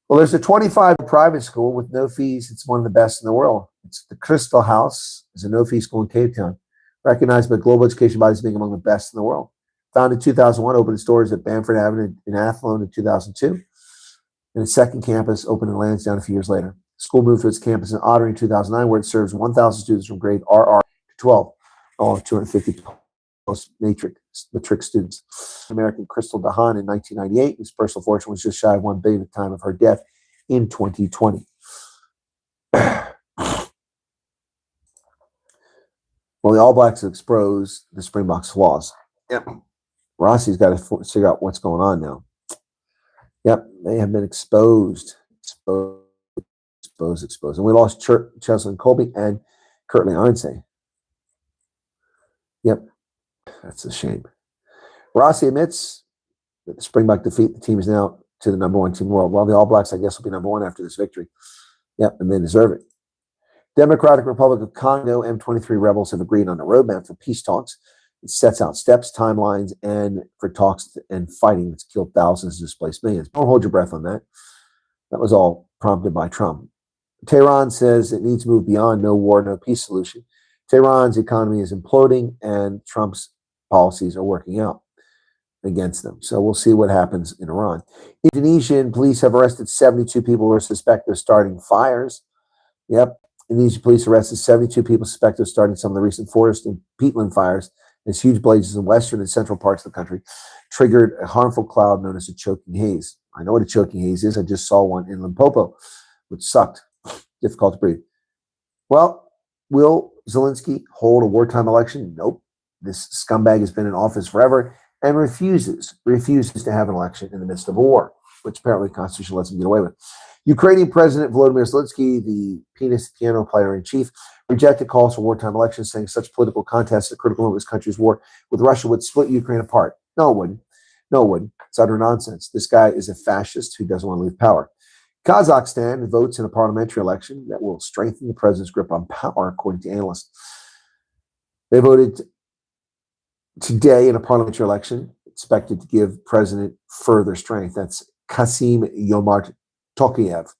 Speaker 2: Well, there's a 25 private school with no fees. It's one of the best in the world. It's the Crystal House. It's a no-fee school in Cape Town, recognized by global education bodies as being among the best in the world. Founded in 2001, opened its doors at Bamford Avenue in Athlone in 2002. And its second campus opened in Lansdowne a few years later. The school moved to its campus in Ottery in 2009, where it serves 1,000 students from grade RR to 12, all of 250 post-matric students. American Crystal Dahan in 1998, whose personal fortune was just shy of $1 billion at the time of her death in 2020. Well, the All Blacks have exposed the Springboks' flaws. Yep. Rossi's got to figure out what's going on now. Yep, they have been exposed. And we lost Cheslin Colby and Kurtley Arnsey. Yep, that's a shame. Rossi admits that the Springbok defeat, the team is now to the number 1 team in the world. Well, the All Blacks, I guess, will be number 1 after this victory. Yep, and they deserve it. Democratic Republic of Congo, M23 rebels have agreed on a roadmap for peace talks. It sets out steps, timelines, and for talks and fighting that's killed thousands and displaced millions. Don't hold your breath on that. That was all prompted by Trump. Tehran says it needs to move beyond no war, no peace solution. Tehran's economy is imploding, and Trump's policies are working out against them. So we'll see what happens in Iran. Indonesian police have arrested 72 people who are suspected of starting fires. Yep. Indonesian police arrested 72 people suspected of starting some of the recent forest and peatland fires as huge blazes in western and central parts of the country triggered a harmful cloud known as a choking haze. I know what a choking haze is. I just saw one in Limpopo, which sucked. Difficult to breathe. Well, will Zelensky hold a wartime election? Nope. This scumbag has been in office forever and refuses to have an election in the midst of a war, which apparently the Constitution lets him get away with. Ukrainian President Volodymyr Zelensky, the piano player in chief, rejected calls for wartime elections, saying such political contests at critical moment of his country's war with Russia would split Ukraine apart. No, it wouldn't. No, it wouldn't. It's utter nonsense. This guy is a fascist who doesn't want to leave power. Kazakhstan votes in a parliamentary election that will strengthen the president's grip on power, according to analysts. They voted today in a parliamentary election expected to give president further strength. That's Kassym-Jomart Tokayev.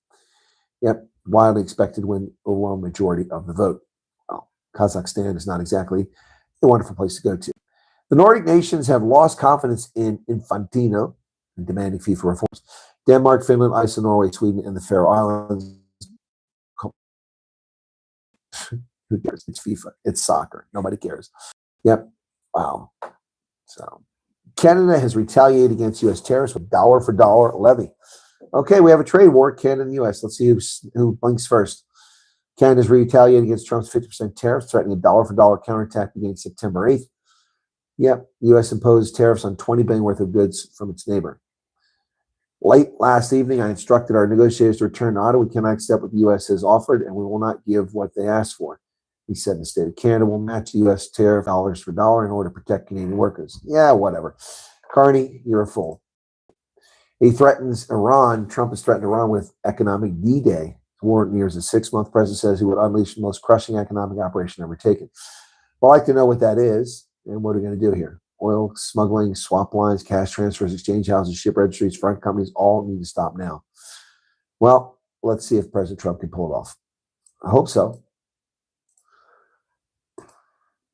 Speaker 2: Yep, widely expected to win a overwhelming majority of the vote. Well, Kazakhstan is not exactly a wonderful place to go to. The Nordic nations have lost confidence in Infantino and demanding FIFA reforms. Denmark, Finland, Iceland, Norway, Sweden, and the Faroe Islands. Who cares? It's FIFA. It's soccer. Nobody cares. Yep. Wow. So Canada has retaliated against U.S. tariffs with dollar for dollar levy. Okay, we have a trade war, Canada and the U.S. Let's see who blinks first. Canada's retaliated against Trump's 50% tariffs, threatening a dollar for dollar counterattack beginning September 8th. Yep, the U.S. imposed tariffs on $20 billion worth of goods from its neighbor. Late last evening, I instructed our negotiators to return to Ottawa. We cannot accept what the U.S. has offered, and we will not give what they asked for. He said the state of Canada will match the U.S. tariff dollars for dollar in order to protect Canadian workers. Yeah, whatever. Carney, you're a fool. He threatens Iran. Trump has threatened Iran with economic D-Day. The war nears a 6-month. President says he would unleash the most crushing economic operation ever taken. I'd like to know what that is and what are we going to do here. Oil smuggling, swap lines, cash transfers, exchange houses, ship registries, front companies all need to stop now. Well, let's see if President Trump can pull it off. I hope so.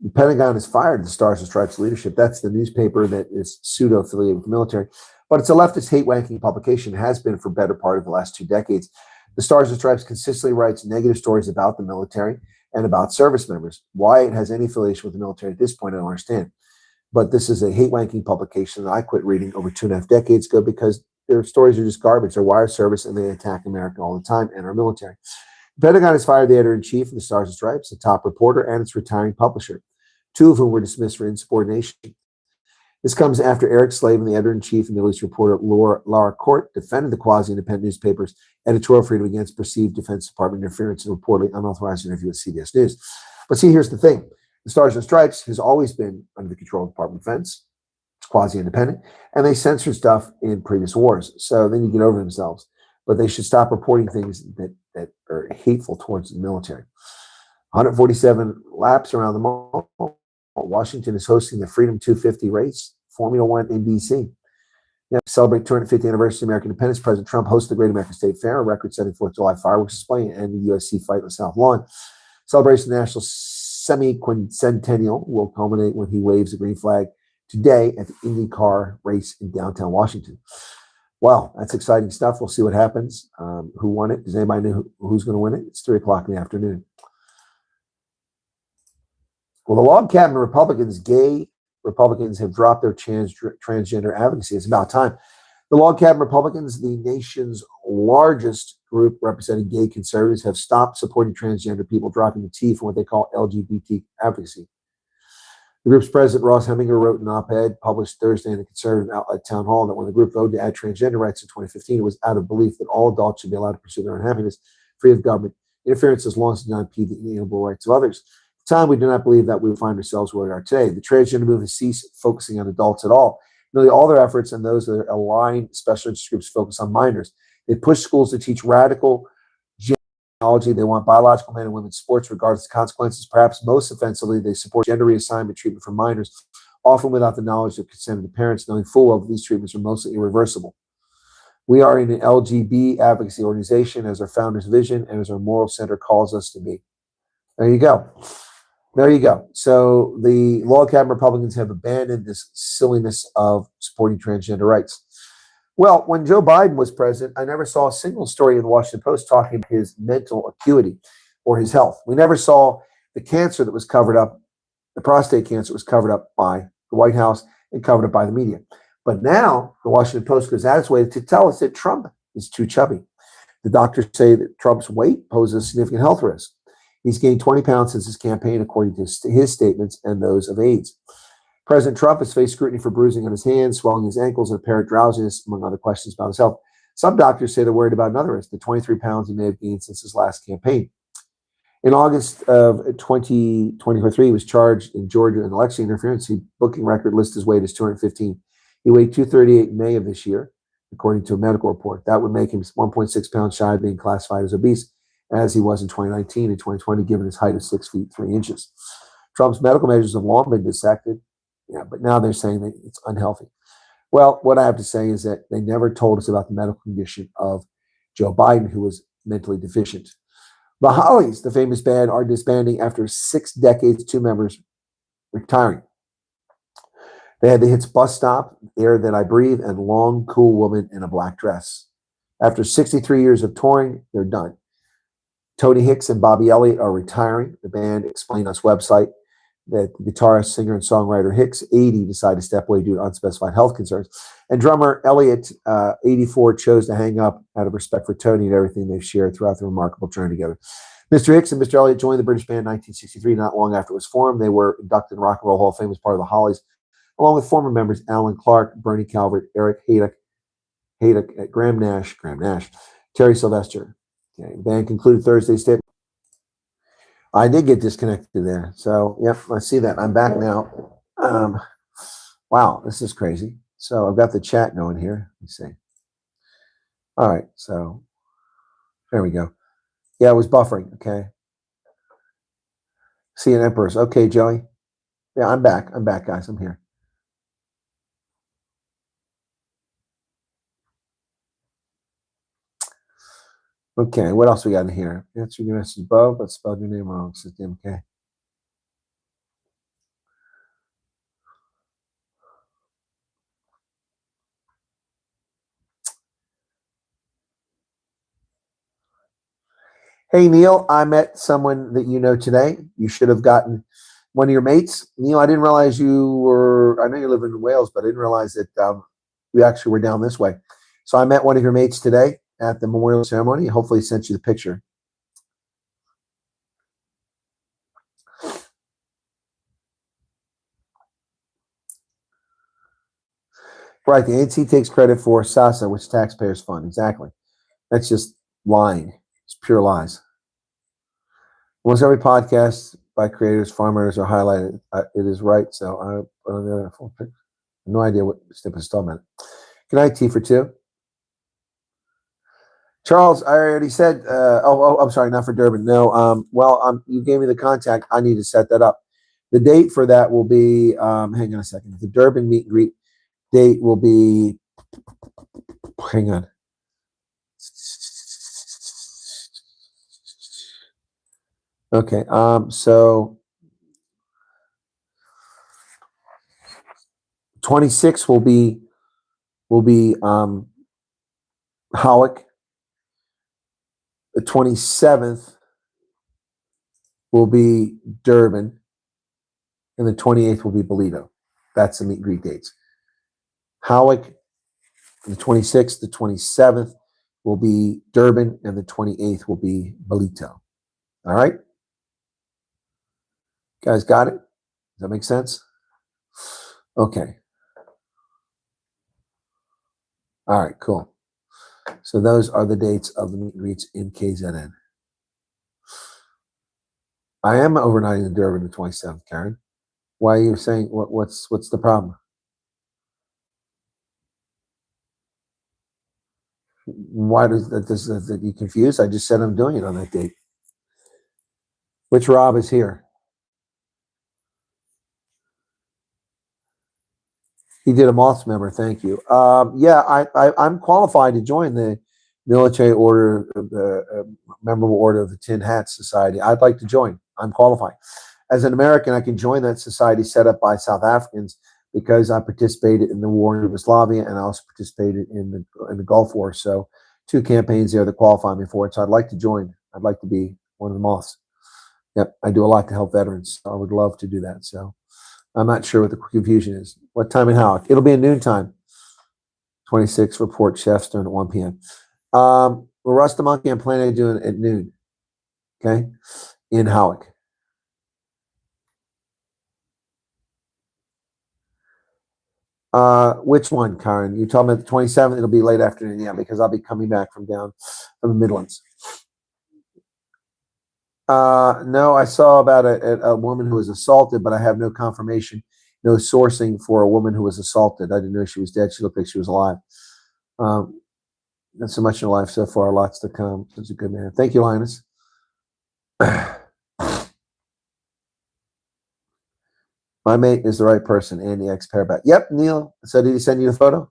Speaker 2: The Pentagon has fired the Stars and Stripes leadership. That's the newspaper that is pseudo-affiliated with the military. But it's a leftist hate-wanking publication, has been for better part of the last 2 decades. The Stars and Stripes consistently writes negative stories about the military and about service members. Why it has any affiliation with the military at this point, I don't understand. But this is a hate-wanking publication that I quit reading over 2.5 decades ago because their stories are just garbage. They're wire service and they attack America all the time and our military. The Pentagon has fired the editor-in-chief of the Stars and Stripes, the top reporter, and its retiring publisher, 2 of whom were dismissed for insubordination. This comes after Eric Slavin, the editor-in-chief and Middle East reporter Laura Court, defended the quasi-independent newspaper's editorial freedom against perceived Defense Department interference in reportedly unauthorized interview with CBS News. But see, here's the thing. The Stars and Stripes has always been under the control of the Department of Defense. It's quasi-independent, and they censored stuff in previous wars, so they need to get over themselves. But they should stop reporting things that are hateful towards the military. 147 laps around the mall. Washington is hosting the Freedom 250 race, Formula One in D.C. To celebrate 250th anniversary of American independence, President Trump hosted the Great American State Fair, a record-setting 4th of July fireworks display, and the USC fight on the South Lawn. Celebration of the National Semi-Quincentennial will culminate when he waves the green flag today at the IndyCar race in downtown Washington. Wow, that's exciting stuff. We'll see what happens. Who won it? Does anybody know who's going to win it? It's 3 o'clock in the afternoon. Well, the log cabin Republicans, gay Republicans, have dropped their transgender advocacy. It's about time. The log cabin Republicans, the nation's largest group representing gay conservatives, have stopped supporting transgender people, dropping the T for what they call LGBT advocacy. The group's president, Ross Heminger, wrote an op-ed published Thursday in the conservative outlet Town Hall that when the group voted to add transgender rights in 2015, it was out of belief that all adults should be allowed to pursue their own happiness, free of government interference, as long as it does not impede the inalienable rights of others. At the time, we do not believe that we will find ourselves where we are today. The transgender movement has ceased focusing on adults at all. Nearly all their efforts and those that align special interest groups focus on minors. They push schools to teach radical technology. They want biological men and women's sports regardless of consequences. Perhaps most offensively, they support gender reassignment treatment for minors, often without the knowledge of consent of the parents, knowing full well that these treatments are mostly irreversible. We are in an LGBT advocacy organization as our founder's vision and as our moral center calls us to be. There you go. There you go. So the log cabin Republicans have abandoned this silliness of supporting transgender rights. Well, when Joe Biden was president, I never saw a single story in the Washington Post talking about his mental acuity or his health. We never saw the cancer that was covered up, the prostate cancer was covered up by the White House and covered up by the media. But now the Washington Post goes out of its way to tell us that Trump is too chubby. The doctors say that Trump's weight poses a significant health risk. He's gained 20 pounds since his campaign, according to his statements and those of aides. President Trump has faced scrutiny for bruising on his hands, swelling his ankles, and apparent drowsiness, among other questions about his health. Some doctors say they're worried about another risk, the 23 pounds he may have gained since his last campaign. In August of 2023, he was charged in Georgia in election interference. His booking record lists his weight as 215. He weighed 238 in May of this year, according to a medical report. That would make him 1.6 pounds shy of being classified as obese, as he was in 2019 and 2020, given his height of 6 feet 3 inches. Trump's medical measures have long been dissected, but now they're saying that it's unhealthy. Well, what I have to say is that they never told us about the medical condition of Joe Biden, who was mentally deficient. The Hollies, the famous band, are disbanding after 6 decades, 2 members retiring. They had the hits Bus Stop, Air That I Breathe, and Long Cool Woman in a Black Dress. After 63 years of touring, they're done. Tony Hicks and Bobby Elliott are retiring. The band explained on its website that the guitarist, singer, and songwriter Hicks, 80, decided to step away due to unspecified health concerns. And drummer Elliott, 84, chose to hang up out of respect for Tony and everything they've shared throughout the remarkable journey together. Mr. Hicks and Mr. Elliott joined the British band in 1963, not long after it was formed. They were inducted in Rock and Roll Hall of Fame as part of the Hollies, along with former members Alan Clark, Bernie Calvert, Eric Haydock, Graham Nash, Terry Sylvester. Okay, the band concluded Thursday's statement. I did get disconnected there. So, yep, I see that. I'm back now. Wow, this is crazy. So I've got the chat going here. Let's see. All right, so there we go. Yeah, it was buffering. Okay. See an Emperors. Okay, Joey. Yeah, I'm back. I'm back, guys. I'm here. Okay, what else we got in here? Answer your message above, but spelled your name wrong. Says MK. Hey, Neil, I met someone that you know today. You should have gotten one of your mates. Neil, I didn't realize you were, I know you live in Wales, but I didn't realize that we actually were down this way. So I met one of your mates today at the memorial ceremony. Hopefully he sent you the picture. Right, the ANC takes credit for SASA, which taxpayers fund. Exactly. That's just lying. It's pure lies. Almost every podcast by creators, farmers are highlighted. It is right. So I put on the full picture. No idea what Snip is talking about. Good night, T for two. Charles, I already said. I'm sorry, not for Durban. No. You gave me the contact. I need to set that up. The date for that will be. Hang on a second. The Durban meet and greet date will be. Hang on. Okay. So 26 will be Howick. The 27th will be Durban, and the 28th will be Bolito. That's the meet and greet dates. Howick, the 26th, the 27th will be Durban, and the 28th will be Bolito. All right? Guys, got it? Does that make sense? Okay. All right, cool. So those are the dates of the meet and greets in KZN. I am overnighting in Durban the 27th, Karen. Why are you saying what's the problem? Why does that you confused? I just said I'm doing it on that date. Which Rob is here? He did a Moths member. Thank you. Yeah, I'm qualified to join the military order, the memorable order of the Tin Hats Society. I'd like to join. I'm qualified. As an American, I can join that society set up by South Africans because I participated in the war in Yugoslavia and I also participated in the Gulf War. So 2 campaigns there that qualify me for it. So I'd like to join. I'd like to be one of the Moths. Yep, I do a lot to help veterans. So I would love to do that. So I'm not sure what the confusion is. What time in Howick? It'll be at noontime. 26 report chefs during at 1 p.m. Well, Rust the Monkey, I'm planning on doing it at noon. Okay, in Howick. Which one, Karen? You're talking about the 27th? It'll be late afternoon, yeah, because I'll be coming back from down from the Midlands. No, I saw about a woman who was assaulted, but I have no confirmation, no sourcing for a woman who was assaulted. I didn't know she was dead. She looked like she was alive. Not so much in life so far. Lots to come. Such a good man. Thank you, Linus. My mate is the right person, Andy X. Parabat. Yep, Neil. So did he send you the photo?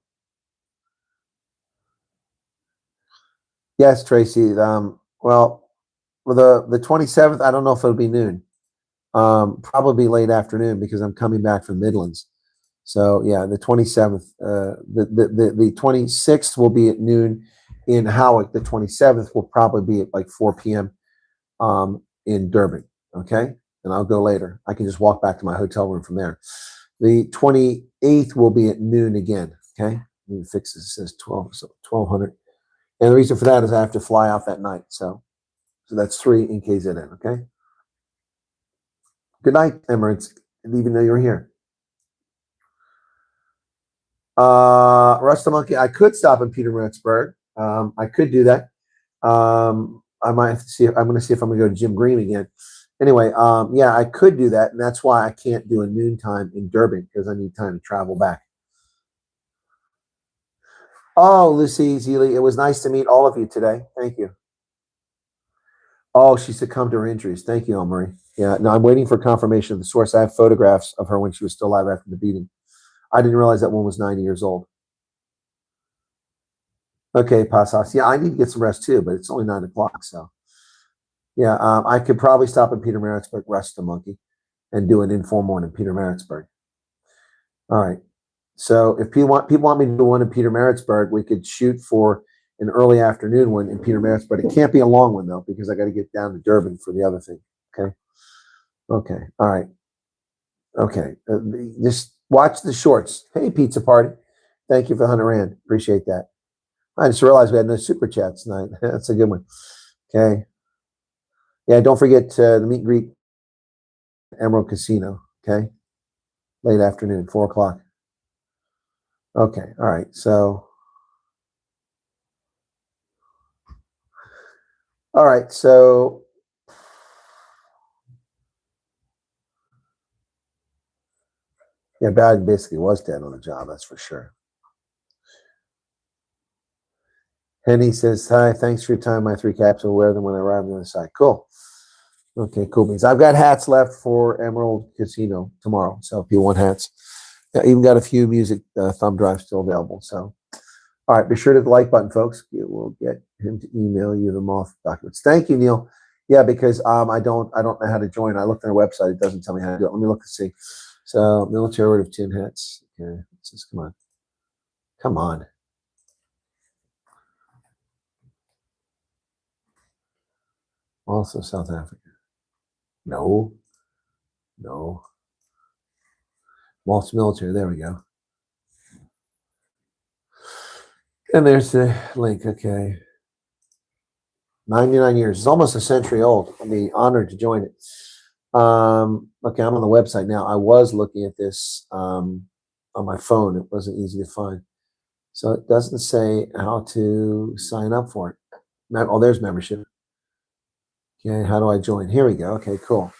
Speaker 2: Yes, Tracy. Well, the 27th, I don't know if it'll be noon. Probably late afternoon because I'm coming back from Midlands. So yeah, the 27th, the 26th will be at noon, in Howick, the 27th, will probably be at like 4 p.m. In Durban. Okay. And I'll go later. I can just walk back to my hotel room from there. The 28th will be at noon again. Okay. Let me fix this. It says 12, so 1200. And the reason for that is I have to fly out that night. So that's 3 in KZN. Okay. Good night, Emirates. Even though you're here. Rust the Monkey. I could stop in Pietermaritzburg. I could do that. I might have to see. I'm going to see if I'm going to go to Jim Green again. Anyway, yeah, I could do that, and that's why I can't do a noontime in Durban because I need time to travel back. Oh, Lucy Zealy, it was nice to meet all of you today. Thank you. Oh, she succumbed to her injuries. Thank you, Marie. Yeah, no, I'm waiting for confirmation of the source. I have photographs of her when she was still alive after the beating. I didn't realize that one was 90 years old. Okay, Pasas. Yeah, I need to get some rest too, but it's only 9 o'clock. So, yeah, I could probably stop in Pietermaritzburg, rest the monkey, and do an informal one in Pietermaritzburg. All right. So if people want me to do one in Pietermaritzburg, we could shoot for an early afternoon one in Pietermaritzburg. It can't be a long one though, because I got to get down to Durban for the other thing. Okay. Okay. All right. Okay. Just watch the shorts. Hey, Pizza Party. Thank you for 100 Rand. Appreciate that. I just realized we had no super chats tonight. That's a good one. Okay. Yeah, don't forget the meet and greet Emerald Casino. Okay. Late afternoon, 4 o'clock. Okay. All right. So, all right. So, yeah, Bad basically was dead on the job. That's for sure. Henny says, hi, thanks for your time. My 3 caps will wear them when I arrive on the other side. Cool. Okay, cool beans. I've got hats left for Emerald Casino tomorrow. So if you want hats, I even got a few music thumb drives still available. So, all right, be sure to hit the like button, folks. We'll get him to email you the moth documents. Thank you, Neil. Yeah, because I don't know how to join. I looked on their website. It doesn't tell me how to do it. Let me look and see. So military order of tin hats. Okay, let's just come on. Come on. Also South Africa. No. Waltz military. There we go. And there's the link. Okay. 99 years. It's almost a century old. I'll be honored to join it. Okay, I'm on the website now. I was looking at this on my phone. It wasn't easy to find. So it doesn't say how to sign up for it. Oh, there's membership. Okay, how do I join? Here we go. Okay, cool.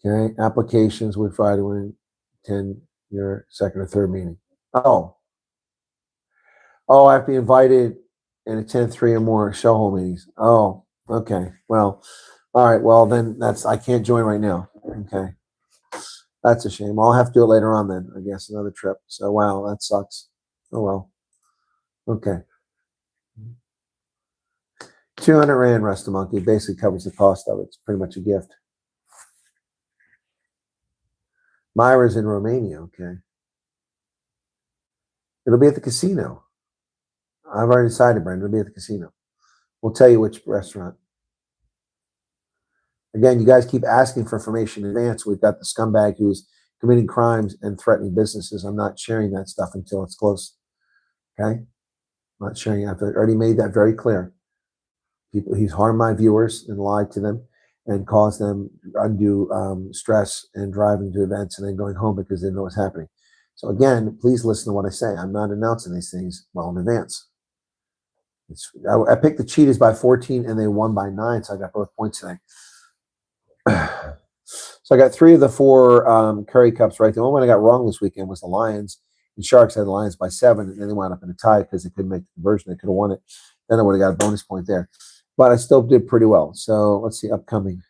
Speaker 2: Okay, applications with Friday when 10 your second or third meeting. Oh, I have to be invited and attend 3 or more show home meetings. Oh, okay. Well, all right. Well, then I can't join right now. Okay. That's a shame. I'll have to do it later on then, I guess, another trip. So, wow, that sucks. Oh, well. Okay. 200 Rand, Rest the Monkey. Basically covers the cost of it. It's pretty much a gift. Myra's in Romania. Okay. It'll be at the casino. I've already decided, Brandon. It'll be at the casino. We'll tell you which restaurant. Again, you guys keep asking for information in advance. We've got the scumbag who's committing crimes and threatening businesses. I'm not sharing that stuff until it's close. Okay? I'm not sharing it. I've already made that very clear. He's harmed my viewers and lied to them and caused them undue stress and driving to events and then going home because they didn't know what's happening. So again, please listen to what I say. I'm not announcing these things well in advance. I picked the Cheetahs by 14 and they won by 9, so I got both points today. So I got 3 of the 4 Curry Cups right. The only one I got wrong this weekend was the Lions. And Sharks had the Lions by 7, and then they wound up in a tie because they couldn't make the conversion. They could have won it. Then I would have got a bonus point there. But I still did pretty well. So let's see, upcoming.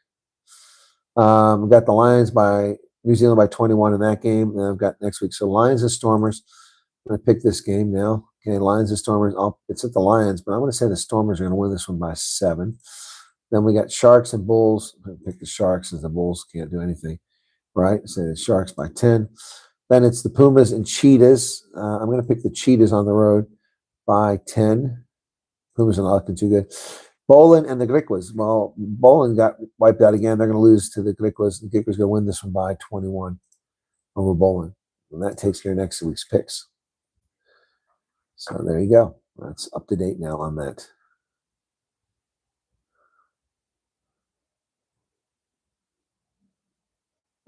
Speaker 2: We got the Lions by New Zealand by 21 in that game. And I've got next week. So Lions and Stormers. I'm going to pick this game now. Okay, Lions and Stormers. It's at the Lions, but I'm going to say the Stormers are going to win this one by 7. Then we got Sharks and Bulls. I'm going to pick the Sharks as the Bulls can't do anything, right? So the Sharks by 10. Then it's the Pumas and Cheetahs. I'm going to pick the Cheetahs on the road by 10. Who was not looking too good? Bolin and the Griquas. Well, Bolin got wiped out again. They're going to lose to the Griquas. The Griquas going to win this one by 21 over Bolin. And that takes care of next week's picks. So there you go. That's up to date now on that.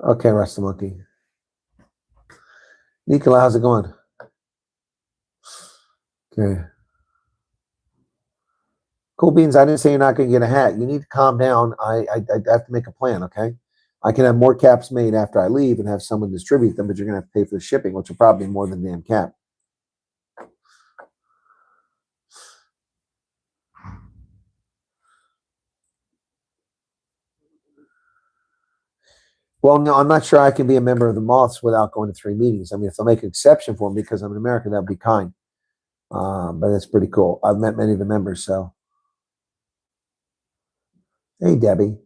Speaker 2: Okay, Rasta Monkey. Nicola, how's it going? Okay. Cool Beans, I didn't say you're not going to get a hat. You need to calm down. I have to make a plan, okay? I can have more caps made after I leave and have someone distribute them, but you're going to have to pay for the shipping, which will probably be more than damn cap. Well, no, I'm not sure I can be a member of the Moths without going to 3 meetings. I mean, if they'll make an exception for me because I'm an American, that would be kind. But that's pretty cool. I've met many of the members, so. Hey, Debbie.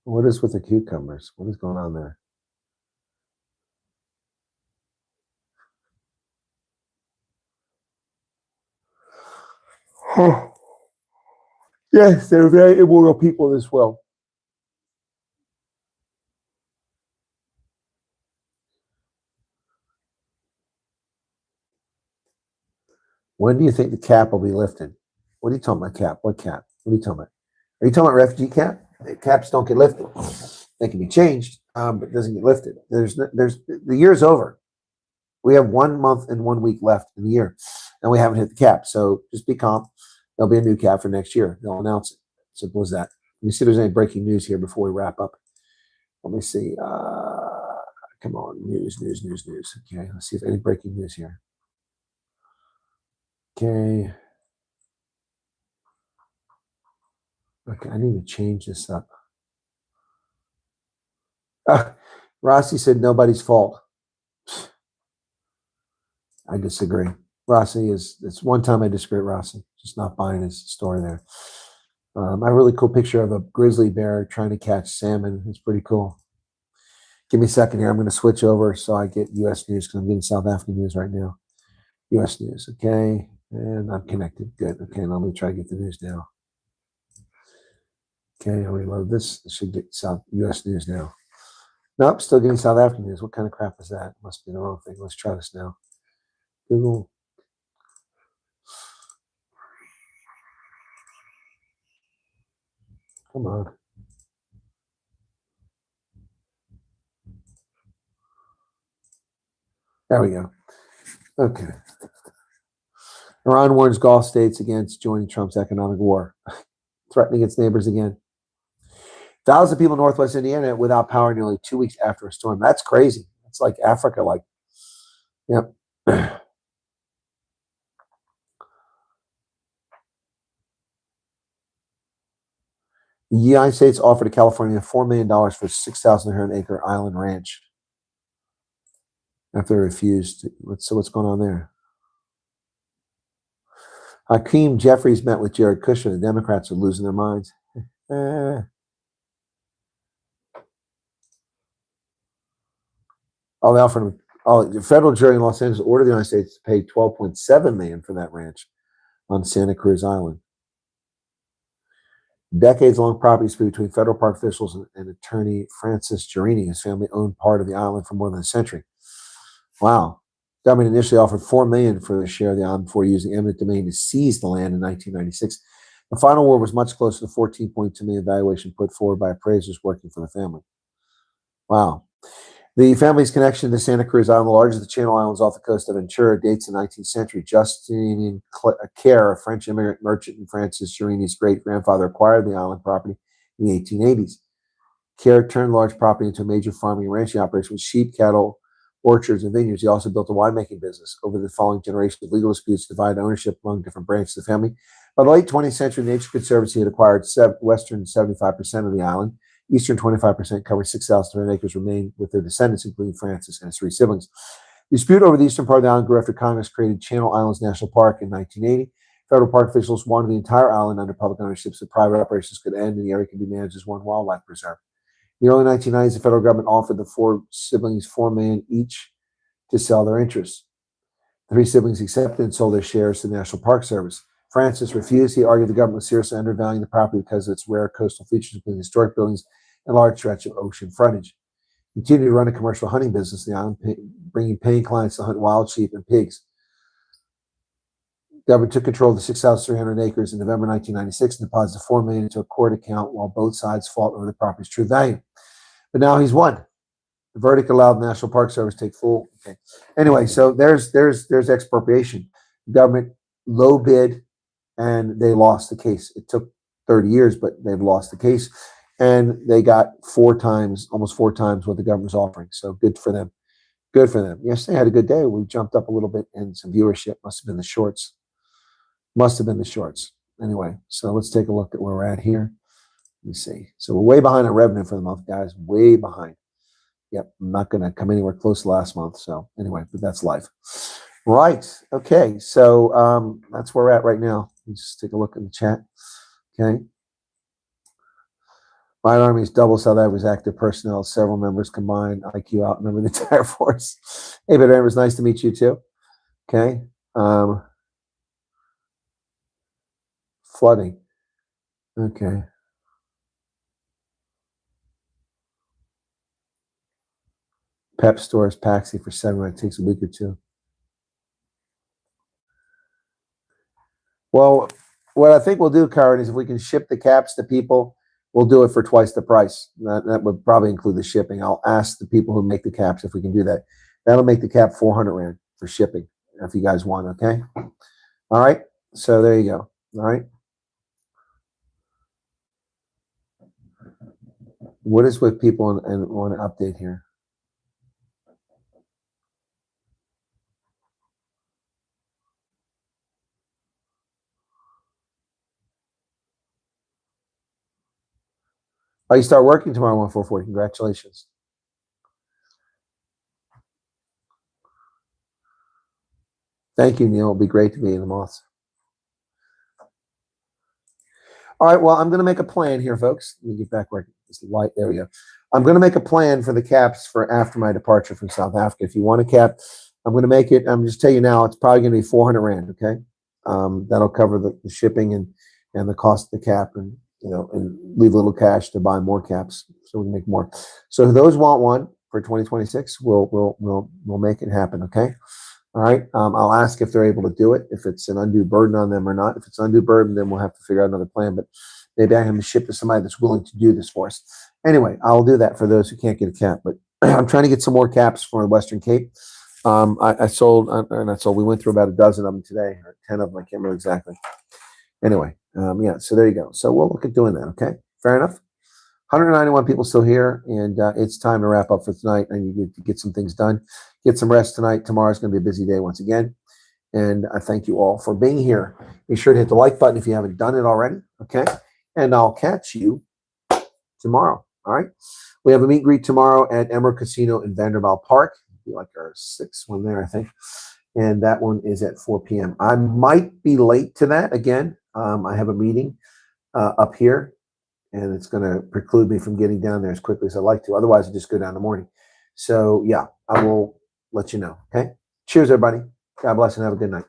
Speaker 2: What is with the cucumbers? What is going on there? Oh. Yes, they're very immoral people as well. When do you think the cap will be lifted? What are you talking about, cap? What cap? What are you talking about? Are you talking about refugee cap? The caps don't get lifted. They can be changed, but it doesn't get lifted. The year's over. We have 1 month and 1 week left in the year, and we haven't hit the cap. So just be calm. There'll be a new cap for next year. They'll announce it. Simple as that. Let me see if there's any breaking news here before we wrap up. Let me see. Come on, news. Okay, let's see if any breaking news here. Okay. Okay, I need to change this up. Rossi said nobody's fault. I disagree. Rossi it's one time I disagree with Rossi. Just not buying his story there. I have a really cool picture of a grizzly bear trying to catch salmon. It's pretty cool. Give me a second here. I'm going to switch over so I get U.S. news because I'm getting South African news right now. U.S. news, okay. And I'm connected. Good. Okay, let me try to get the news now. Okay, I'll reload this. I should get U.S. news now. Nope, still getting South African news. What kind of crap is that? Must be the wrong thing. Let's try this now. Google. Come on. There we go. Okay. Iran warns Gulf states against joining Trump's economic war, threatening its neighbors again. Thousands of people in Northwest Indiana without power nearly 2 weeks after a storm. That's crazy. It's like Africa, like, yep. The United States offered to California $4 million for 6,000 acre island ranch after they refused. So what's going on there? Hakeem Jeffries met with Jared Kushner. The Democrats are losing their minds. The federal jury in Los Angeles ordered the United States to pay $12.7 million for that ranch on Santa Cruz Island. Decades-long property dispute between federal park officials and attorney Francis Girini. His family owned part of the island for more than a century. Wow. The government initially offered $4 million for the share of the island before using eminent domain to seize the land in 1996. The final award was much closer to the $14.2 million valuation put forward by appraisers working for the family. Wow. The family's connection to Santa Cruz Island, the largest of the Channel Islands off the coast of Ventura, dates the 19th century. Justinian Kerr, a French immigrant merchant and Francis Girini's great-grandfather, acquired the island property in the 1880s. Kerr turned large property into a major farming and ranching operation with sheep, cattle, orchards, and vineyards. He also built a winemaking business. Over the following generations, legal disputes divided ownership among different branches of the family. By the late 20th century, the Nature Conservancy had acquired western 75% of the island. Eastern 25%, covering 6,300 acres, remained with their descendants, including Francis and his 3 siblings. The dispute over the eastern part of the island grew after Congress created Channel Islands National Park in 1980. Federal park officials wanted the entire island under public ownership so private operations could end and the area could be managed as one wildlife preserve. In the early 1990s, the federal government offered the four siblings $4 million each to sell their interests. The three siblings accepted and sold their shares to the National Park Service. Francis refused. He argued the government was seriously undervaluing the property because of its rare coastal features, including historic buildings and large stretch of ocean frontage. He continued to run a commercial hunting business in the island, bringing paying clients to hunt wild sheep and pigs. The government took control of the 6,300 acres in November 1996 and deposited $4 million into a court account while both sides fought over the property's true value. But now he's won. The verdict allowed the National Park Service to take full. Okay. Anyway, so there's expropriation. The government low bid, and they lost the case. It took 30 years, but they've lost the case, and they got almost four times what the government was offering. So good for them. Good for them. Yes, they had a good day. We jumped up a little bit in some viewership. Must have been the shorts. Must have been the shorts. Anyway, so let's take a look at where we're at here. Let me see. So we're way behind on revenue for the month, guys. Way behind. Yep, I'm not going to come anywhere close to last month. So anyway, but that's life. Right. Okay. So that's where we're at right now. Let's just take a look in the chat. Okay. My Army is double South Africa's active personnel. Several members combined. IQ outnumber the entire force. Hey, but it was nice to meet you too. Okay. Flooding. Okay. Pep stores Paxi for $7. It takes a week or two. Well, what I think we'll do, Karen, is if we can ship the caps to people, we'll do it for twice the price. That would probably include the shipping. I'll ask the people who make the caps if we can do that. That'll make the cap 400 Rand for shipping, if you guys want, okay? All right, so there you go. All right. What is with people and want to update here? Oh, you start working tomorrow, 144. Congratulations. Thank you, Neil. It'll be great to be in the moths. All right, well, I'm going to make a plan here, folks. Let me get back where it's light. There we go. I'm going to make a plan for the caps for after my departure from South Africa. If you want a cap, I'm going to make it. I'm just telling you now, it's probably going to be 400 Rand, okay? That'll cover the shipping and the cost of the cap, and and leave a little cash to buy more caps so we can make more. So if those want one for 2026, we'll make it happen, okay? All right. I'll ask if they're able to do it, if it's an undue burden on them or not. If it's an undue burden, then we'll have to figure out another plan. But maybe I have to ship to somebody that's willing to do this for us. Anyway, I'll do that for those who can't get a cap. But I'm trying to get some more caps for the Western Cape. I sold. We went through about a dozen of them today, or 10 of them. I can't remember exactly. Anyway, yeah. So there you go. So we'll look at doing that. Okay. Fair enough. 191 people still here, and it's time to wrap up for tonight. I need to get some things done, get some rest tonight. Tomorrow's going to be a busy day once again, and I thank you all for being here. Be sure to hit the like button if you haven't done it already, okay? And I'll catch you tomorrow, all right? We have a meet and greet tomorrow at Emerald Casino in Vanderbilt Park. It'll be like our 6th one there, I think, and that one is at 4 p.m. I might be late to that again. I have a meeting up here, and it's going to preclude me from getting down there as quickly as I'd like to. Otherwise, I just go down in the morning. So, yeah, I will let you know, okay? Cheers, everybody. God bless and have a good night.